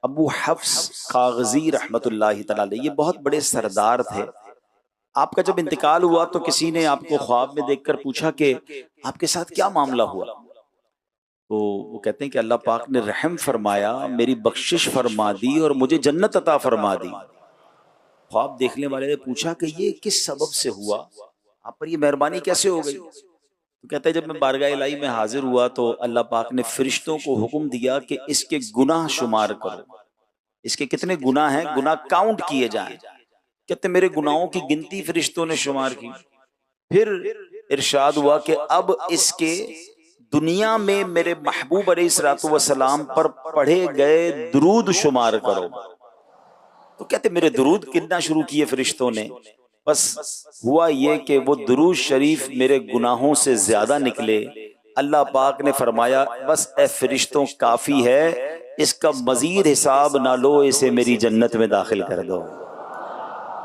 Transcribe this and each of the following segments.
अबू हफ्स कागजी रहमतुल्लाहि तआला अलैह, ये बहुत बड़े सरदार थे। आपका जब इंतकाल हुआ तो किसी ने आपको ख्वाब में देखकर पूछा कि आपके साथ क्या मामला हुआ। तो वो कहते हैं कि अल्लाह पाक ने रहम फरमाया, मेरी बख्शिश फरमा दी और मुझे जन्नत अता फरमा दी। ख्वाब देखने वाले ने पूछा कि ये किस सबब से हुआ, आप पर ये मेहरबानी कैसे हो गई। तो कहता है जब मैं बारगाह इलाही में हाजिर हुआ तो अल्लाह पाक ने फरिश्तों को हुक्म दिया कि इसके गुनाह शुमार करो, इसके कितने गुनाह हैं, गुनाह काउंट किए जाएं। कहते मेरे गुनाहों की गिनती फरिश्तों ने शुमार की। फिर इरशाद हुआ कि अब इसके दुनिया में मेरे महबूब अलैहिस्सलातु वस्सलाम पर पढ़े गए दुरूद शुमार करो। तो कहते मेरे दुरूद गिनना शुरू किए फरिश्तों ने। बस हुआ ये कि वो दुरूद शरीफ मेरे गुनाहों से ज्यादा निकले। अल्लाह पाक ने फरमाया बस ए फरिश्तों काफी है, इसका मजीद हिसाब ना लो, इसे मेरी जन्नत में दाखिल कर दो।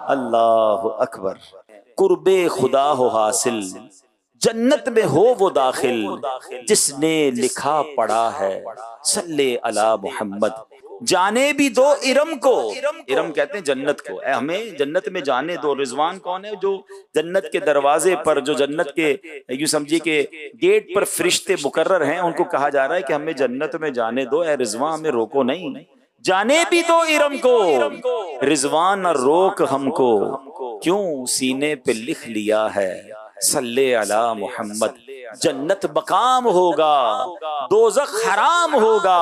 अल्लाह अकबर। कुर्बे खुदा हो हासिल, जन्नत में हो वो दाखिल, जिसने लिखा पढ़ा है सल्ले अला मोहम्मद। जाने भी दो इरम को, इरम कहते हैं जन्नत को, हमें जन्नत में जाने दो। रिजवान कौन है? जो जन्नत के दरवाजे पर, जो जन्नत के यूं समझिए कि गेट पर फरिश्ते मुकर्रर हैं, उनको कहा जा रहा है कि हमें जन्नत में जाने दो, ए रिजवान हमें रोको नहीं। जाने भी दो इरम को, रिजवान न रोक हमको, क्यों सीने पे लिख लिया है सल्ले अला मोहम्मद। जन्नत मकाम होगा, दोज़ख हराम होगा,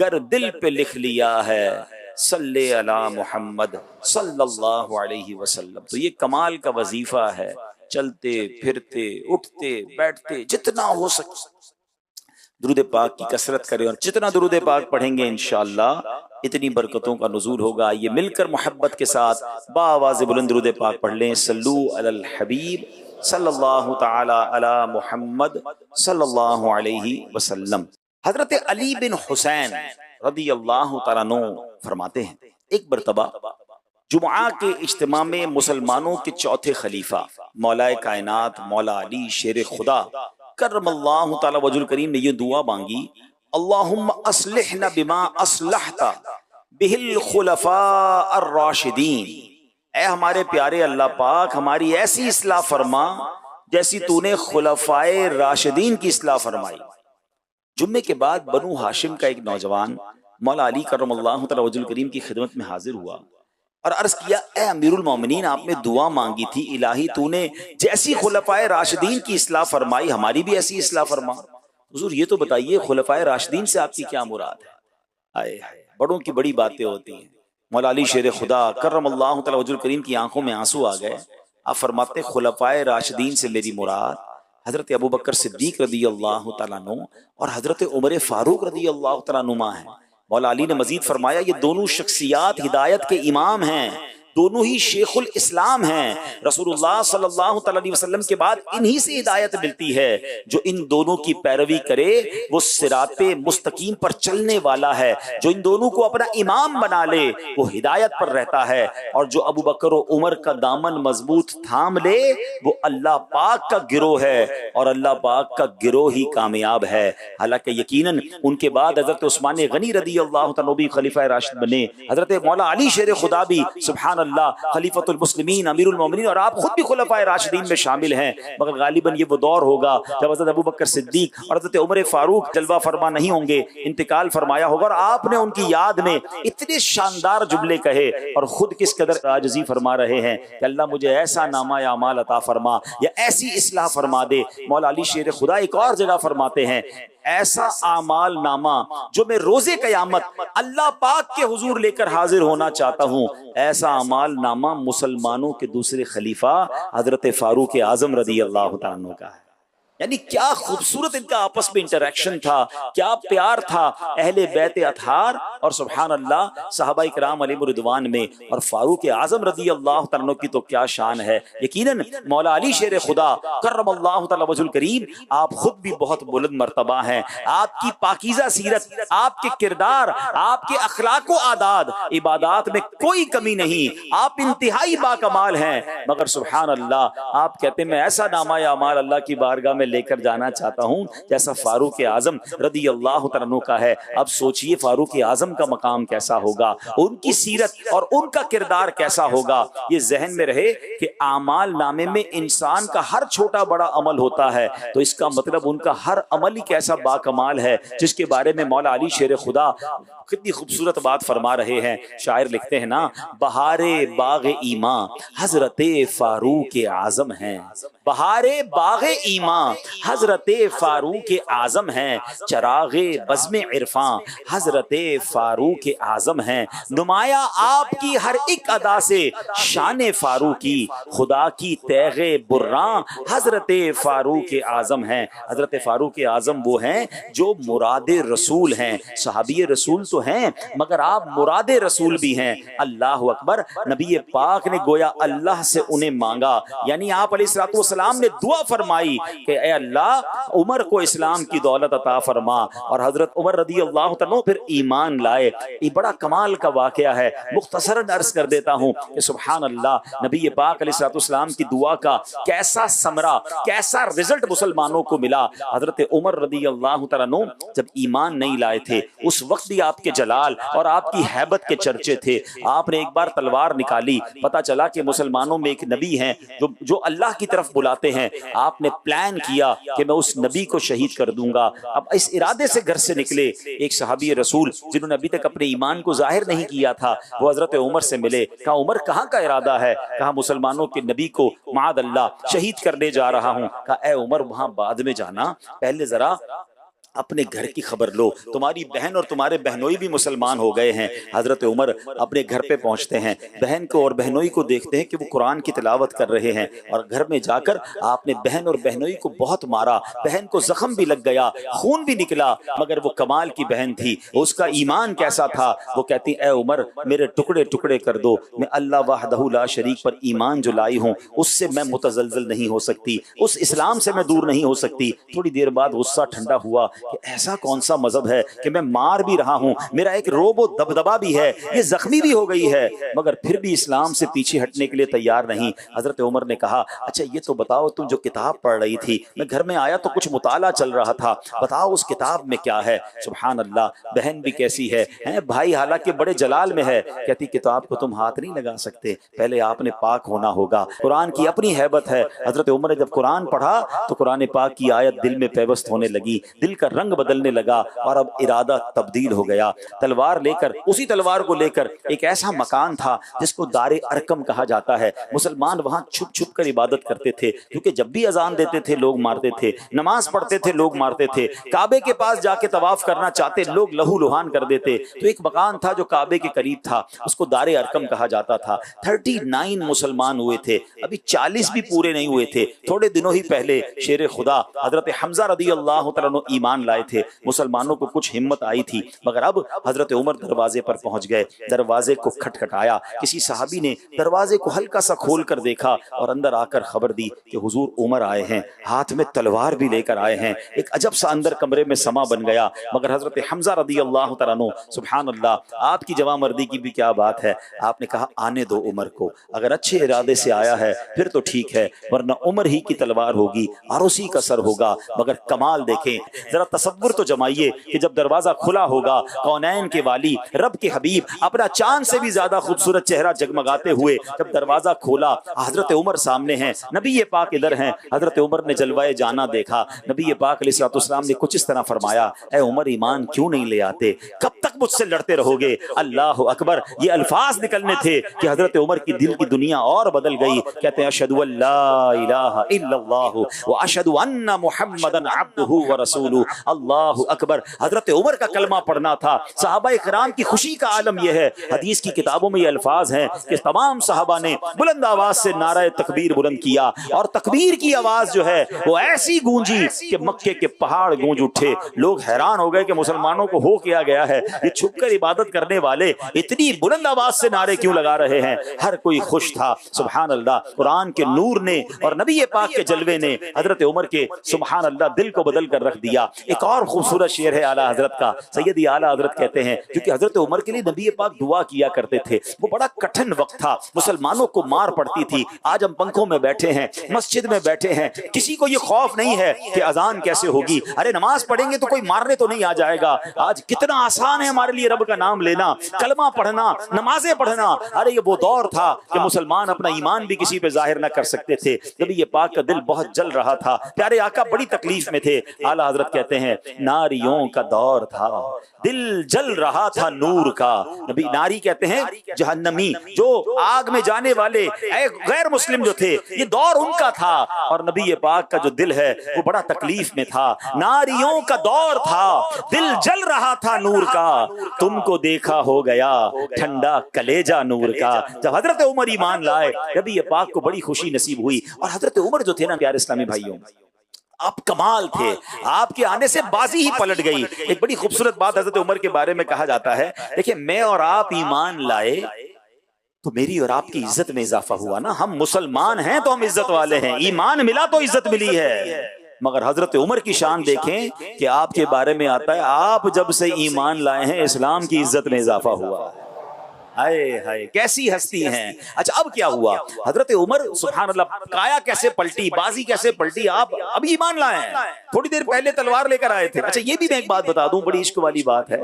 गर दिल पे लिख लिया है सल्ले अला मोहम्मद सल्लल्लाहु अलैहि वसल्लम। तो ये कमाल का वजीफा है। चलते फिरते उठते बैठते जितना हो सके दुरूद पाक की कसरत करें, और जितना दुरूद पाक पढ़ेंगे इंशाअल्लाह इतनी बरकतों का नुज़ूल होगा। ये मिलकर मोहब्बत के साथ बाआवाज़ बुलंद दुरूद पाक पढ़ लें। सल्लू अलल हबीब सल्लल्लाहु तआला अला मुहम्मद सल्लल्लाहु अलैहि वसल्लम। हजरत अली बिन हुसैन रदी अल्लाह तआला अन्हु फरमाते हैं, एक मरतबा जुमा के इज्तिमा में मुसलमानों के चौथे खलीफा मौलाए कायनात मौला अली शेर खुदा करमल्लाहु तआला वजुल करीम ने ये दुआ मांगी, अल्लाहुम्मा अस्लिहना बिमा अस्लहता बिहिल खुलफा अर्राशिदीन। ऐ हमारे प्यारे अल्लाह पाक, हमारी ऐसी इस्लाह फरमा जैसी तूने खुलफाए राशिदीन की इस्लाह फरमाई। जुम्मे के बाद बनु हाशिम का एक नौजवान मौला अली करमल्लाहु तआला वजुल करीम की खिदमत में हाजिर हुआ और अर्ज किया, ए अमीरुल मोमिनीन, आपने दुआ मांगी थी, इलाही तूने जैसी खुलफाए राशिदीन की इस्लाह फरमाई, हमारी भी ऐसी इस्लाह फरमा। हुजूर ये तो बताइए खुलफाए राशिदीन से आपकी क्या मुराद है? आए बड़ों की बड़ी बातें होती हैं। मौला अली शेर खुदा करमल्लाहु तआला वजुल करीम की आंखों में आंसू आ गए। आप फरमाते खुलफाए राशिदीन से मेरी मुराद हजरत अबू बकर सिद्दीक रदी अल्लाह तआला अन्हु और हजरत उमर फारूक रदी अल्लाह तआला अन्हुमा है। मौला अली ने मजीद फरमाया, ये दोनों शख्सियात हिदायत के इमाम हैं, दोनों ही शेखुल इस्लाम हैं। रसूलुल्लाह सल्लल्लाहु अलैहि वसल्लम के बाद इन्हीं से हिदायत मिलती है। जो इन दोनों की पैरवी करे वो सिराते मुस्तकीम पर चलने वाला है। जो इन दोनों को अपना इमाम बना ले वो हिदायत पर रहता है। और जो अबू बकर और उमर का दामन मजबूत थाम ले वो अल्लाह पाक का गिरोह है और अल्लाह पाक का गिरोह ही कामयाब है। हालांकि यकीनन उनके बाद हजरत उस्मान गनी रदी अल्लाह तआला भी खलीफा राशिद बने, हजरत मौला अली शेर खुदा भी सुभान अल्लाह खलीफतुल मुस्लिमीन अमीरुल मोमिनीन, और आप खुद भी खुलफाए राशिदीन में शामिल हैं। मगर गालिबन ये वो दौर होगा जब हजरत अबू बकर सिद्दीक और हजरत उमर फारूक जलवा फरमा नहीं होंगे, इंतकाल फरमाया होगा और आपने उनकी याद में इतने शानदार जुमले कहे और खुद किस कदर आजिज़ी फरमा रहे हैं कि अल्लाह मुझे ऐसा नामा या अमाल अता फरमा या ऐसी इस्लाह फरमा दे। मौला अली शेर खुदा एक और जगह फरमाते हैं, ऐसा आमाल नामा जो मैं रोजे कयामत अल्लाह पाक के हुजूर लेकर हाजिर होना चाहता हूँ, ऐसा आमाल नामा मुसलमानों के दूसरे खलीफा हजरत फारूक आजम रदी अल्लाह तआला अन्हु का है। यानी क्या खूबसूरत इनका आपस में इंटरेक्शन था, क्या प्यार था अहले बैत अतहार और सुभान अल्लाह सहाबा इकराम अलैहिम रिदवान में। और फारूक आजम रदी अल्लाह तआला अन्हु की तो क्या शान है। यकीनन मौला अली शेर खुदा करमल्लाहु तआला वजुल करीम आप खुद भी बहुत बुलंद मर्तबा हैं। आपकी पाकीज़ा सीरत, आपके किरदार, आपके अखलाक व आदात इबादात में कोई कमी नहीं, आप इंतहाई बाकमाल हैं। मगर सुभान अल्लाह आप कहते मैं ऐसा नामा या अमाल अल्लाह की बारगाह में लेकर जाना चाहता हूं जैसा फारूक आजम रदी अल्लाह तआला अन्हु का है। अब सोचिए फारूक आजम आजम का मकाम कैसा होगा, उनकी सीरत और उनका किरदार कैसा होगा। ये जहन में रहे कि आमाल नामे में इंसान का हर छोटा बड़ा अमल होता है, तो इसका मतलब उनका हर अमल ही कैसा बाकमाल है, जिसके बारे में मौला अली शेर खुदा कितनी खूबसूरत बात फरमा रहे हैं। शायर लिखते हैं ना, बहारे बाग ईमा हजरत फारूक आजम हैं, बहारे बाग ईमा हजरत फारूक आजम हैं, चरागे बज़्म इरफां हजरत फारूक आजम हैं। नुमाया आपकी हर एक अदा से शान फारूकी, खुदा की तैगे बुर्रा हजरत फारूक आजम हैं। हजरत फारूक आजम वो हैं जो मुराद रसूल हैं। सहाबी रसूल तो हैं, मगर आप मुराद रसूल भी हैं। अल्लाह अकबर। नबी पाक ने गोया अल्लाह से उन्हें मांगा, यानी आप अलैहिस्सलाम ने दुआ फरमाई कि ऐ अल्लाह उमर को इस्लाम की दौलत अता फरमा, और हजरत उमर रदी अल्लाह तआला फिर ईमान लाए। ये बड़ा कमाल का वाकया है। मुख्तसरन अर्ज कर देता हूँ कि सुभान अल्लाह, नबी पाक अलैहिस्सलाम की दुआ का कैसा समरा, कैसा रिजल्ट मुसलमानों को मिला। हजरत उमर रदी अल्लाह तआला जब ईमान नहीं लाए थे, उस वक्त भी आपके जलाल और आपकी हैबत के चर्चे थे। आपने एक बार तलवार निकाली, पता चला कि मुसलमानों में एक नबी हैं जो अल्लाह की तरफ बुलाते हैं। आपने प्लान किया कि मैं उस नबी को शहीद कर दूंगा। अब इस इरादे से घर से निकले एक सहाबी रसूल जिन्होंने अभी तक अपने ईमान को जाहिर नहीं किया था, वो हजरत उमर से मिले। कहा उमर कहाँ का इरादा है? कहा मुसलमानों के नबी को माद अल्लाह शहीद करने जा रहा हूँ। कहा ए उमर वहां बाद में जाना, पहले जरा अपने घर की खबर लो, तुम्हारी बहन और तुम्हारे बहनोई भी मुसलमान हो गए हैं। हजरत उमर अपने घर पे पहुंचते हैं, बहन को और बहनोई को देखते हैं कि वो कुरान की तिलावत कर रहे हैं, और घर में जाकर आपने बहन और बहनोई को बहुत मारा। बहन को जख्म भी लग गया, खून भी निकला, मगर वो कमाल की बहन थी। उसका ईमान कैसा था? वो कहती ए उमर मेरे टुकड़े टुकड़े कर दो, मैं अल्लाह वहदहू ला शरीक पर ईमान जो लाई हूँ उससे मैं मुतजलजल नहीं हो सकती, उस इस्लाम से मैं दूर नहीं हो सकती। थोड़ी देर बाद गुस्सा ठंडा हुआ कि ऐसा कौन सा मजहब है कि मैं मार भी रहा हूं, मेरा एक रोबो दबदबा भी है, ये जख्मी भी हो गई है, मगर फिर भी इस्लाम से पीछे हटने के लिए तैयार नहीं। हजरत उमर ने कहा अच्छा ये तो बताओ, तुम जो किताब पढ़ रही थी, मैं घर में आया तो कुछ मुताला चल रहा था, बताओ उस किताब में क्या है? सुभान अल्लाह, बहन भी कैसी है, भाई हालांकि बड़े जलाल में है। कहती किताब को तुम हाथ नहीं लगा सकते, पहले आपने पाक होना होगा, कुरान की अपनी हैबत है। हजरत उमर ने जब कुरान पढ़ा तो कुरान पाक की आयत दिल में पेवस्त होने लगी, दिल का रंग बदलने लगा, और अब इरादा तब्दील हो गया। तलवार लेकर, उसी तलवार को लेकर एक ऐसा मकान था जिसको दारे अरकम कहा जाता है। मुसलमान वहां छुप छुप कर इबादत करते थे, क्योंकि जब भी अजान देते थे लोग मारते थे, नमाज पढ़ते थे लोग मारते थे, काबे के पास जाके तवाफ करना चाहते लोग लहू लुहान कर देते। तो एक मकान था जो काबे के करीब था, उसको दारे अरकम कहा जाता था। 39 मुसलमान हुए थे, अभी 40 भी पूरे नहीं हुए थे। थोड़े दिनों ही पहले शेर खुदा हजरत हमजा रदी अल्लाह तआला ईमान लाए थे। मुसलमानों को कुछ हिम्मत आई थी, मगर अब हजरत उमर दरवाजे पर पहुंच गए। दरवाजे को खटखटाया, किसी सहाबी ने दरवाजे को हल्का सा खोल कर देखा और अंदर आकर खबर दी कि हुजूर उमर आए हैं, हाथ में तलवार भी लेकर आए हैं। एक अजब सा अंदर कमरे में समा बन गया। मगर हजरत हमजा रदी अल्लाह तआला अन्हु, सुभान अल्लाह, आपकी जवामर्दी की भी क्या बात है, आपने कहा आने दो उमर को, अगर अच्छे इरादे से आया है फिर तो ठीक है, वरना उमर ही की तलवार होगी और उसी का सर होगा। मगर कमाल देखें, जरा तसव्वुर तो जमाइए कि जब दरवाजा खुला होगा, कौनैन के वाली रब के हबीब अपना चांद से भी ज्यादा खूबसूरत चेहरा जगमगाते हुए जब दरवाजा खोला, हजरत उमर सामने हैं, नबी पाक इधर हैं। हजरत उमर ने जलवाए जाना देखा। नबी पाक अलैहिस्सलाम ने कुछ इस तरह फरमाया, ए उमर ईमान क्यों नहीं ले आते, कब तक मुझसे लड़ते रहोगे? अल्लाह अकबर, ये अल्फाज निकलने थे कि हजरत उमर की दिल की दुनिया और बदल गई। कहते हैं अशहदु अल्ला इलाहा इल्लल्लाह व अशहदु अन्ना मुहम्मदन अब्दुहु व रसूलुहु। अल्लाहु अकबर, हजरत उमर का कलमा पढ़ना था। सहाबाए किराम की खुशी का आलम यह है, हदीस की किताबों में ये अल्फाज हैं कि तमाम सहाबा ने बुलंद आवाज से नारा तकबीर बुलंद किया, और तकबीर की आवाज जो है वो ऐसी गूंजी कि मक्के के पहाड़ गूंज उठे। लोग हैरान हो गए कि मुसलमानों को हो क्या गया है, ये छुपकर इबादत करने वाले इतनी बुलंद आवाज से नारे क्यों लगा रहे हैं? हर कोई खुश था। सुभान अल्लाह, कुरान के नूर ने और नबी पाक के जलवे ने हजरत उमर के सुभान अल्लाह दिल को बदल कर रख दिया। एक और खूबसूरत शेर है आला हजरत का। सैयदी आला हजरत कहते हैं, क्योंकि हजरत उमर के लिए नबी पाक दुआ किया करते थे, वो बड़ा कठिन वक्त था, मुसलमानों को मार पड़ती थी। आज हम पंखों में बैठे हैं, मस्जिद में बैठे हैं, किसी को ये खौफ नहीं है कि अजान कैसे होगी, अरे नमाज पढ़ेंगे तो कोई मारने तो नहीं आ जाएगा। आज कितना आसान है हमारे लिए रब का नाम लेना, कलमा पढ़ना, नमाजें पढ़ना। अरे ये वो दौर था कि मुसलमान अपना ईमान भी किसी पे जाहिर ना कर सकते थे। नबी ये पाक का दिल बहुत जल रहा था, प्यारे आका बड़ी तकलीफ में थे। आला हजरत कहते हैं, नारियों का दौर था, दिल जल रहा था नूर का। नबी, नारी कहते हैं जहन्नमी, जो आग में जाने वाले गैर मुस्लिम जो थे, ये दौर उनका था। और नबी ये पाक का जो दिल है वो बड़ा तकलीफ में था। नारियों का दौर था, दिल जल रहा था नूर का, तुमको देखा हो गया ठंडा कलेजा नूर का। जब हजरत उमर ईमान लाए, नबी ये पाक को बड़ी खुशी नसीब हुई। और हजरत उमर जो थे ना प्यारे इस्लामी भाइयों, आप कमाल थे, आपके आने से बाजी ही पलट गई। एक बड़ी खूबसूरत बात हजरत उमर के बारे में कहा जाता है, देखिए मैं और आप ईमान लाए तो मेरी और आपकी इज्जत में इजाफा हुआ ना। हम मुसलमान हैं तो हम इज्जत वाले हैं, ईमान मिला तो इज्जत मिली है। मगर हजरत उमर की शान देखें कि आपके बारे में आता है, आप जब से ईमान लाए हैं इस्लाम की इज्जत में इजाफा हुआ। हाय हाय, कैसी हस्ती हैं। अच्छा अब क्या हुआ, हजरत उमर सुभान अल्लाह, काया कैसे पलटी, बाजी कैसे पलटी। आप अभी ईमान लाए हैं, थोड़ी देर पहले तलवार लेकर आए थे। अच्छा ये भी मैं एक बात बता दूं, बड़ी इश्क वाली बात है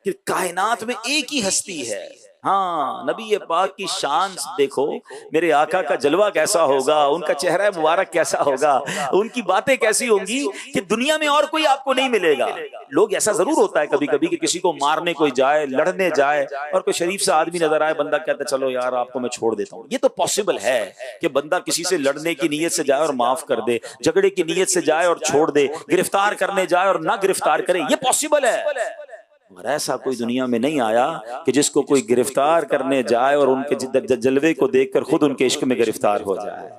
कि कायनात में एक ही हस्ती है। हाँ, नबी ये पाक की शान देखो, मेरे आका का जलवा कैसा होगा, उनका चेहरा मुबारक कैसा होगा, उनकी बातें कैसी होंगी कि दुनिया में और कोई आपको नहीं मिलेगा। लोग ऐसा जरूर होता है कभी कभी कि किसी को मारने कोई जाए, लड़ने जाए, और कोई शरीफ सा आदमी नजर आए, बंदा कहता है चलो यार आपको मैं छोड़ देता हूँ। ये तो पॉसिबल है कि बंदा किसी से लड़ने की नीयत से जाए और माफ कर दे, झगड़े की नीयत से जाए और छोड़ दे, गिरफ्तार करने जाए और ना गिरफ्तार करे, ये पॉसिबल है। मगर ऐसा कोई दुनिया में नहीं आया कि जिसको कोई गिरफ्तार करने जाए और उनके जलवे को देखकर खुद उनके इश्क में गिरफ्तार हो जाए।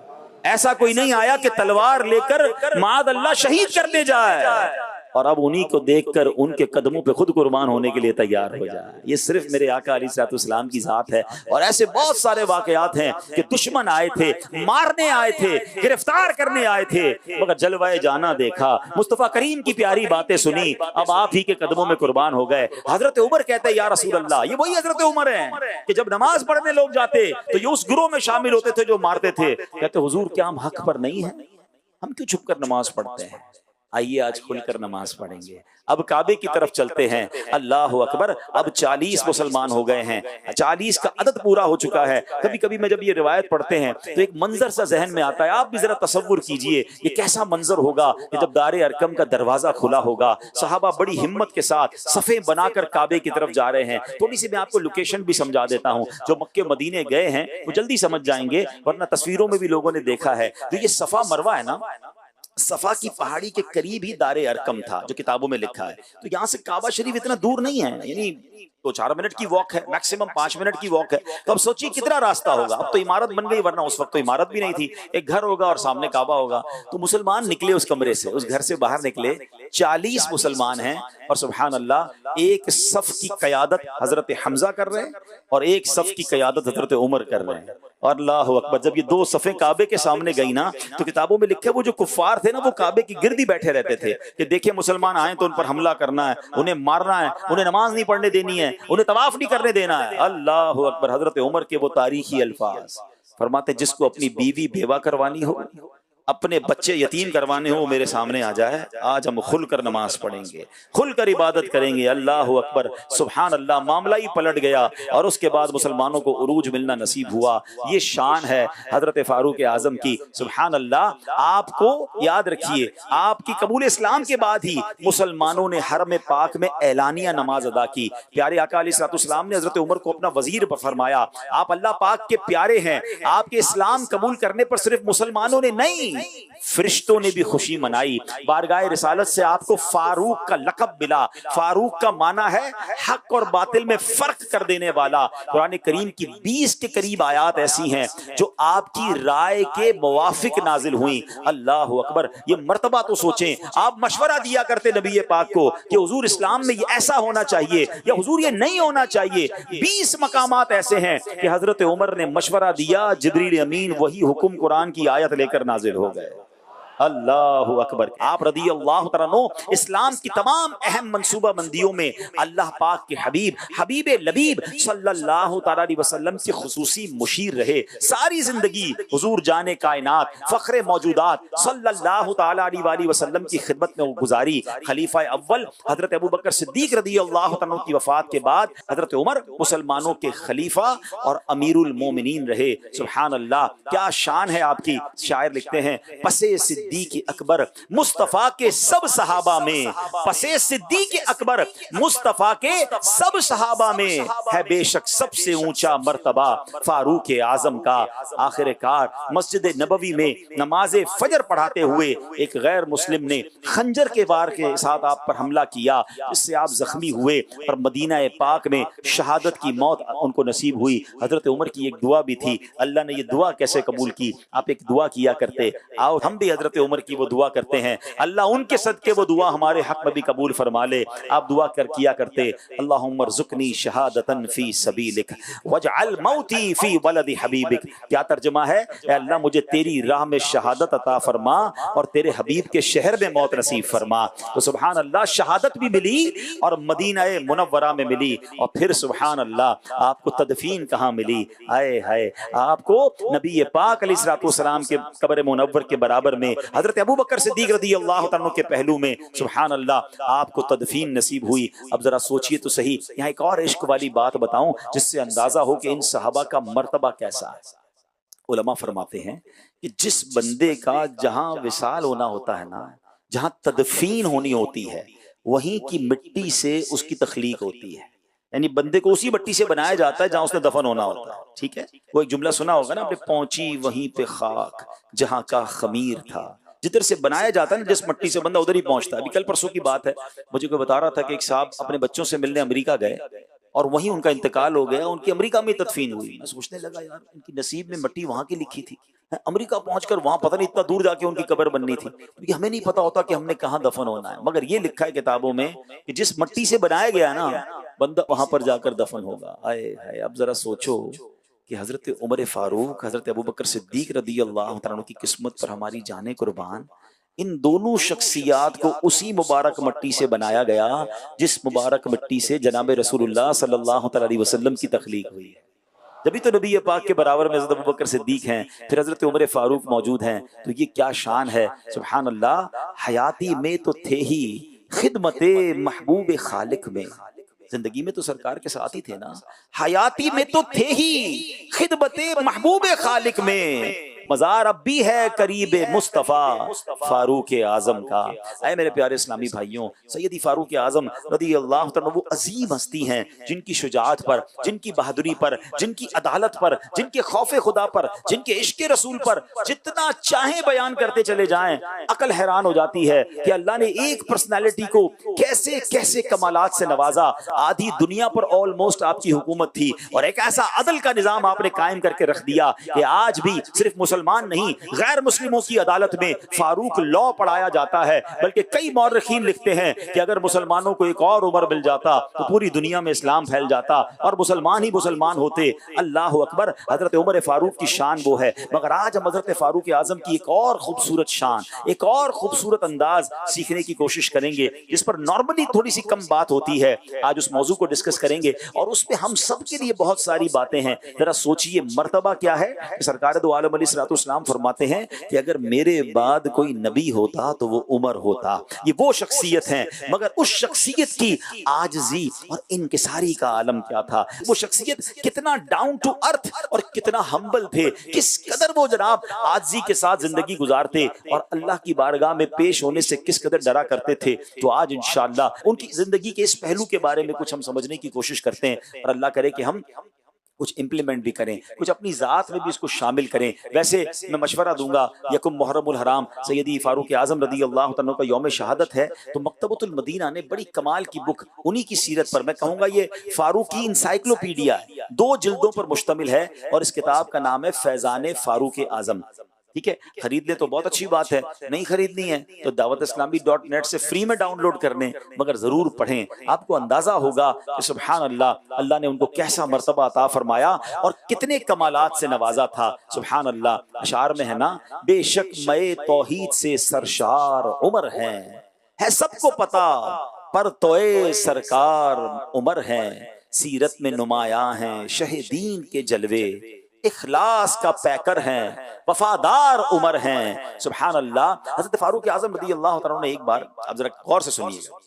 ऐसा कोई नहीं आया कि तलवार लेकर माद अल्लाह शहीद करने जाए और अब उन्हीं को देखकर उनके कदमों पे खुद कुर्बान होने के लिए तैयार हो जाए। ये सिर्फ मेरे आका अलैहिस्सलाम की जात है। और ऐसे बहुत सारे वाकयात हैं कि दुश्मन आए थे, मारने आए थे, गिरफ्तार करने आए थे, मगर जलवाए जाना देखा, मुस्तफा करीम की प्यारी बातें सुनी, अब आप ही के कदमों में कुर्बान हो गए। हजरत उमर कहते हैं या रसूल अल्लाह, ये वही हजरत उमर हैं कि जब नमाज पढ़ने लोग जाते तो ये उस गिरोह में शामिल होते थे जो मारते थे। कहते हुजूर क्या हम हक पर नहीं है, हम क्यों छुप कर नमाज पढ़ते हैं। आइए आज खुलकर नमाज पढ़ेंगे। अब काबे की तरफ चलते हैं। अल्लाह अकबर, अब 40 मुसलमान हो गए हैं, 40 का अदद पूरा हो चुका है। कभी कभी मैं जब ये रिवायत पढ़ते हैं तो एक मंजर सा जहन में आता है, आप भी जरा तसव्वुर कीजिए ये कैसा मंजर होगा कि जब दारे अरकम का दरवाजा खुला होगा, सहाबा बड़ी हिम्मत के साथ सफ़े बनाकर काबे की तरफ जा रहे हैं। थोड़ी सी मैं आपको लोकेशन भी समझा देता हूँ, जो मक्के मदीने गए हैं वो जल्दी समझ जाएंगे, वरना तस्वीरों में भी लोगों ने देखा है। तो ये सफा मरवा है ना, सफा की पहाड़ी के करीब ही दारे अरकम था जो किताबों में लिखा है। तो यहाँ से काबा शरीफ इतना दूर नहीं है, यानी 2-4 मिनट की वॉक है, मैक्सिमम 5 मिनट की वॉक है। तो अब सोचिए कितना रास्ता होगा। अब तो इमारत बन गई, वरना उस वक्त तो इमारत भी नहीं थी। एक घर होगा और सामने काबा होगा। तो मुसलमान निकले उस कमरे से, उस घर से बाहर निकले, 40 मुसलमान हैं और सुभान अल्लाह एक सफ की कयादत हजरत हमजा कर रहे हैं और एक सफ की कयादत हजरत उमर कर रहे हैं। और अल्लाह अकबर, जब ये दो सफ़े काबे के सामने गई ना तो किताबों में लिखा है वो जो कुफ्फार थे ना वो काबे की गिर्द ही बैठे रहते थे कि देखिए मुसलमान आए तो उन पर हमला करना है, उन्हें मारना है, उन्हें नमाज नहीं पढ़ने देनी है, उन्हें तवाफ नहीं करने देना है। अल्लाह अकबर, हजरत उमर के वो तारीखी अल्फाज फरमाते, जिसको अपनी बीवी बेवा करवानी हो, अपने बच्चे यतीम करवाने हो, मेरे सामने आ जाए। आज हम खुलकर नमाज पढ़ेंगे, खुलकर इबादत करेंगे। अल्लाह अकबर, सुभान अल्लाह। मामला ही पलट गया और उसके बाद मुसलमानों को उरूज मिलना नसीब हुआ। ये शान है हजरत फारूक आजम की, सुभान अल्लाह। आपको याद रखिए, आपकी कबूल इस्लाम के बाद ही मुसलमानों ने हरम पाक में एलानिया नमाज अदा की। प्यारे आका अलैहिस्सलाम ने हजरत उमर को अपना वजीर फरमाया। आप अल्लाह पाक के प्यारे हैं, आपके इस्लाम कबूल करने पर सिर्फ मुसलमानों ने नहीं, फरिश्तों ने भी खुशी मनाई। बारगाह रिसालत से आपको फारूक का लक़ब मिला। फारूक का माना है हक और बातिल में फर्क कर देने वाला। कुरान करीम की 20 के करीब आयात ऐसी हैं जो आपकी राय के मुवाफिक नाजिल हुई। अल्लाह अकबर, ये मर्तबा तो सोचें। आप मशवरा दिया करते नबी पाक को कि हुजूर इस्लाम में ये ऐसा होना चाहिए या हुजूर ये नहीं होना चाहिए। 20 मकामात ऐसे हैं कि हजरत उमर ने मशवरा दिया, जिब्रील अमीन वही हुक्म कुरान की आयत लेकर नाजिल हो गए। अल्लाहु अकबर। आप रदी अल्लाह तआला अन्हु इस्लाम की तमाम अहम मंसूबा बंदियों में अल्लाह पाक के हबीब हबीब लबीब सल्लल्लाहु तआला अलैहि वसल्लम के खुसूसी मुशीर रहे। सारी जिंदगी हुजूर जाने कायनात फख्रे मौजूदात सल्लल्लाहु तआला अलैहि वसल्लम की खिदमत में गुजारी। खलीफा अव्वल हजरत अबू बकर सिद्दीक रदी अल्लाह तआला अन्हु की वफात के बाद हजरत उमर मुसलमानों के खलीफा और अमीरुल मोमिनीन रहे। सुभान अल्लाह, क्या शान है आपकी। शायर लिखते हैं, पसे सिद्दीक अकबर मुस्तफा के सब सहाबा में, पसे सिद्दीक अकबर मुस्तफा के सब सहाबा में है बेशक सबसे ऊंचा मर्तबा फारूक आजम का। आखिरकार मस्जिद नबवी में नमाज फजर पढ़ाते हुए एक गैर मुस्लिम ने खंजर के वार के साथ आप पर हमला किया, जिससे आप जख्मी हुए और मदीना पाक में शहादत की मौत उनको नसीब हुई। हजरत उमर की एक दुआ भी थी, अल्लाह ने ये दुआ कैसे कबूल की। आप एक दुआ किया करते, आओ हम भी हजरत उमर की वो दुआ करते हैं, अल्लाह उनके सदके वो दुआ हमारे हक में भी कबूल फरमा ले। आप दुआ किया करते, अल्लाहुम्मा रज़ुक़नी शहादतन फी सबीलिक वजअल मौती फी वलदी हबीबिक। क्या तर्जुमा है, अल्लाह मुझे तेरी राह में शहादत अता फरमा और तेरे हबीब के शहर में मौत नसीब फरमा। तो सुभान अल्लाह, शहादत भी मिली और मदीना मुनव्वरा में मिली। और फिर सुभान अल्लाह, आपको तदफीन कहाँ मिली। आए हाय, आपको नबी पाक अलैहिस्सलाम के कब्र मुनव्वर के बराबर में हजरत अबू बकर सिद्दीक रज़ी अल्लाह तआला के पहलू में सुभान अल्लाह आपको तदफीन नसीब हुई। अब जरा सोचिए तो सही, यहाँ एक और इश्क वाली बात बताऊं जिससे अंदाजा हो कि इन सहाबा का मर्तबा कैसा है। उलमा फरमाते हैं कि जिस बंदे का जहां विसाल होना होता है ना, जहां तदफीन होनी होती है, वहीं की मिट्टी से उसकी तख्लीक होती है। यानी बंदे को उसी मिट्टी से बनाया जाता है जहां उसने दफन होना होता है। ठीक है, वो एक जुमला सुना होगा ना आपने, पहुंची वहीं पे खाक जहां का खमीर था। जिधर से बनाया जाता है ना, जिस मिट्टी से बंदा उधर ही पहुंचता है। अभी कल परसों की बात है, मुझे कोई बता रहा था कि एक साहब अपने बच्चों से मिलने अमेरिका गए और वहीं उनका इंतकाल हो गया, उनकी अमेरिका में तदफीन हुई। मैं सोचने लगा, यार इनकी नसीब में मिट्टी वहां की लिखी थी, अमेरिका पहुंचकर वहां पता नहीं इतना दूर जाके उनकी कब्र बननी थी, क्योंकि हमें नहीं पता होता कि हमने कहाँ दफन होना है। मगर ये लिखा है किताबों में कि जिस मिट्टी से बनाया गया ना, बंदा वहां पर जाकर दफन होगा। आए हाय, अब जरा सोचो कि हजरत उमर फारूक, हजरत अबू बकर सिद्दीक रदी अल्लाह तआला की किस्मत पर हमारी जाने कुर्बान, इन दोनों शख्सियात को उसी मुबारक मिट्टी से बनाया गया जिस मुबारक मिट्टी से जनाब रसूलुल्लाह सल्लल्लाहु अलैहि वसल्लम की तख्लीक हुई है। जब तो नबी पाक के बराबर में हजरत अबू बकर सिद्दीक हैं, फिर हजरत उमर फारूक मौजूद हैं, तो ये क्या शान है। सुभान अल्लाह, हयाती में तो थे ही, खिदमते महबूब खालिक में, जिंदगी में तो सरकार के साथ ही थे ना, हयाती में तो थे ही, खिदमते महबूब खालिक में मजार अब भी है करीब मुस्तफ़ा फारूक आजम का। ऐ मेरे प्यारे इस्लामी भाइयों, सैयदी फारूक आजम रदी अल्लाह तआला वो अजीम हस्ती हैं जिनकी शुजाअत पर, जिनकी बहादुरी पर, जिनकी अदालत पर, जिनके खौफे खुदा पर, जिनके इश्क रसूल पर जितना चाहे बयान करते चले जाएं, अकल हैरान हो जाती है कि अल्लाह ने एक पर्सनैलिटी को कैसे कैसे कमालात से नवाजा। आधी दुनिया पर ऑलमोस्ट आपकी हुकूमत थी और एक ऐसा अदल का निजाम आपने कायम करके रख दिया कि आज भी सिर्फ मुसलमान नहीं, गैर मुस्लिमों की अदालत में फारूक लॉ पढ़ाया जाता है। बल्कि कई मौरखीन लिखते हैं कि अगर मुसलमानों को एक और उमर मिल जाता तो पूरी दुनिया में इस्लाम फैल जाता और मुसलमान ही मुसलमान होते। अल्लाह अकबर, हजरत उमर फारूक की शान वो है। मगर आज हम हजरत फारूक आजम की एक और खूबसूरत शान, एक और खूबसूरत अंदाज सीखने की कोशिश करेंगे, जिस पर नॉर्मली थोड़ी सी कम बात होती है। आज उस मौजू को डिस्कस करेंगे और उस पे हम सब के लिए बहुत सारी बातें हैं। जरा सोचिए मर्तबा क्या है। सरकार दो आलम अलैहिस्सलाम फरमाते हैं कि अगर मेरे बाद कोई नबी होता तो वो उमर होता। ये वो शख्सियत है, मगर उस शख्सियत की आजजी और इनकिसारी का आलम क्या था। वो शख्सियत कितना डाउन टू अर्थ और कितना हम्बल थे, किस कदर वो जनाब आजजी के साथ जिंदगी गुजारते और अल्लाह की बारगाह में पेश होने से किस कदर डरा करते थे। तो आज इंशाअल्लाह उनकी जिंदगी के इस पहलू के बारे में कुछ हम समझने की कोशिश करते हैं और अल्लाह करे कि हम कुछ इंप्लीमेंट भी करें, कुछ अपनी जात में भी इसको शामिल करें। वैसे मैं मशवरा दूंगा, यकुम मुहर्रमुल हराम सैयदी फारूक आजम रदी अल्लाह तआला का यौम शहादत है, तो मकतबतुल मदीना ने बड़ी कमाल की बुक उन्हीं की सीरत पर, मैं कहूँगा ये फारूकी इंसाइक्लोपीडिया है, 2 जिल्दों पर मुश्तमिल है और इस किताब का नाम है फैजान फारूक आजम। ठीक है, खरीद ले तो बहुत अच्छी बात है, नहीं खरीदनी है तो दावत-इस्लामी.net से फ्री में डाउनलोड कर लें, मगर जरूर पढ़ें। आपको अंदाजा होगा कि सुभान अल्लाह, अल्लाह ने उनको कैसा मर्तबा अता फरमाया और कितने कमालात से नवाजा था। सुभान अल्लाह, अशार में है ना, बेशक मए तौहीद से सरशार उमर है सबको पता पर तोए सरकार उमर है, सीरत में नुमाया हैं शहीदीन के जलवे, इखलास का पैकर हैं वफादार उमर हैं। सुभान अल्लाह। हज़रत फारूक आज़म रज़ी अल्लाह तआला ने एक बार, आप जरा गौर से सुनिएगा,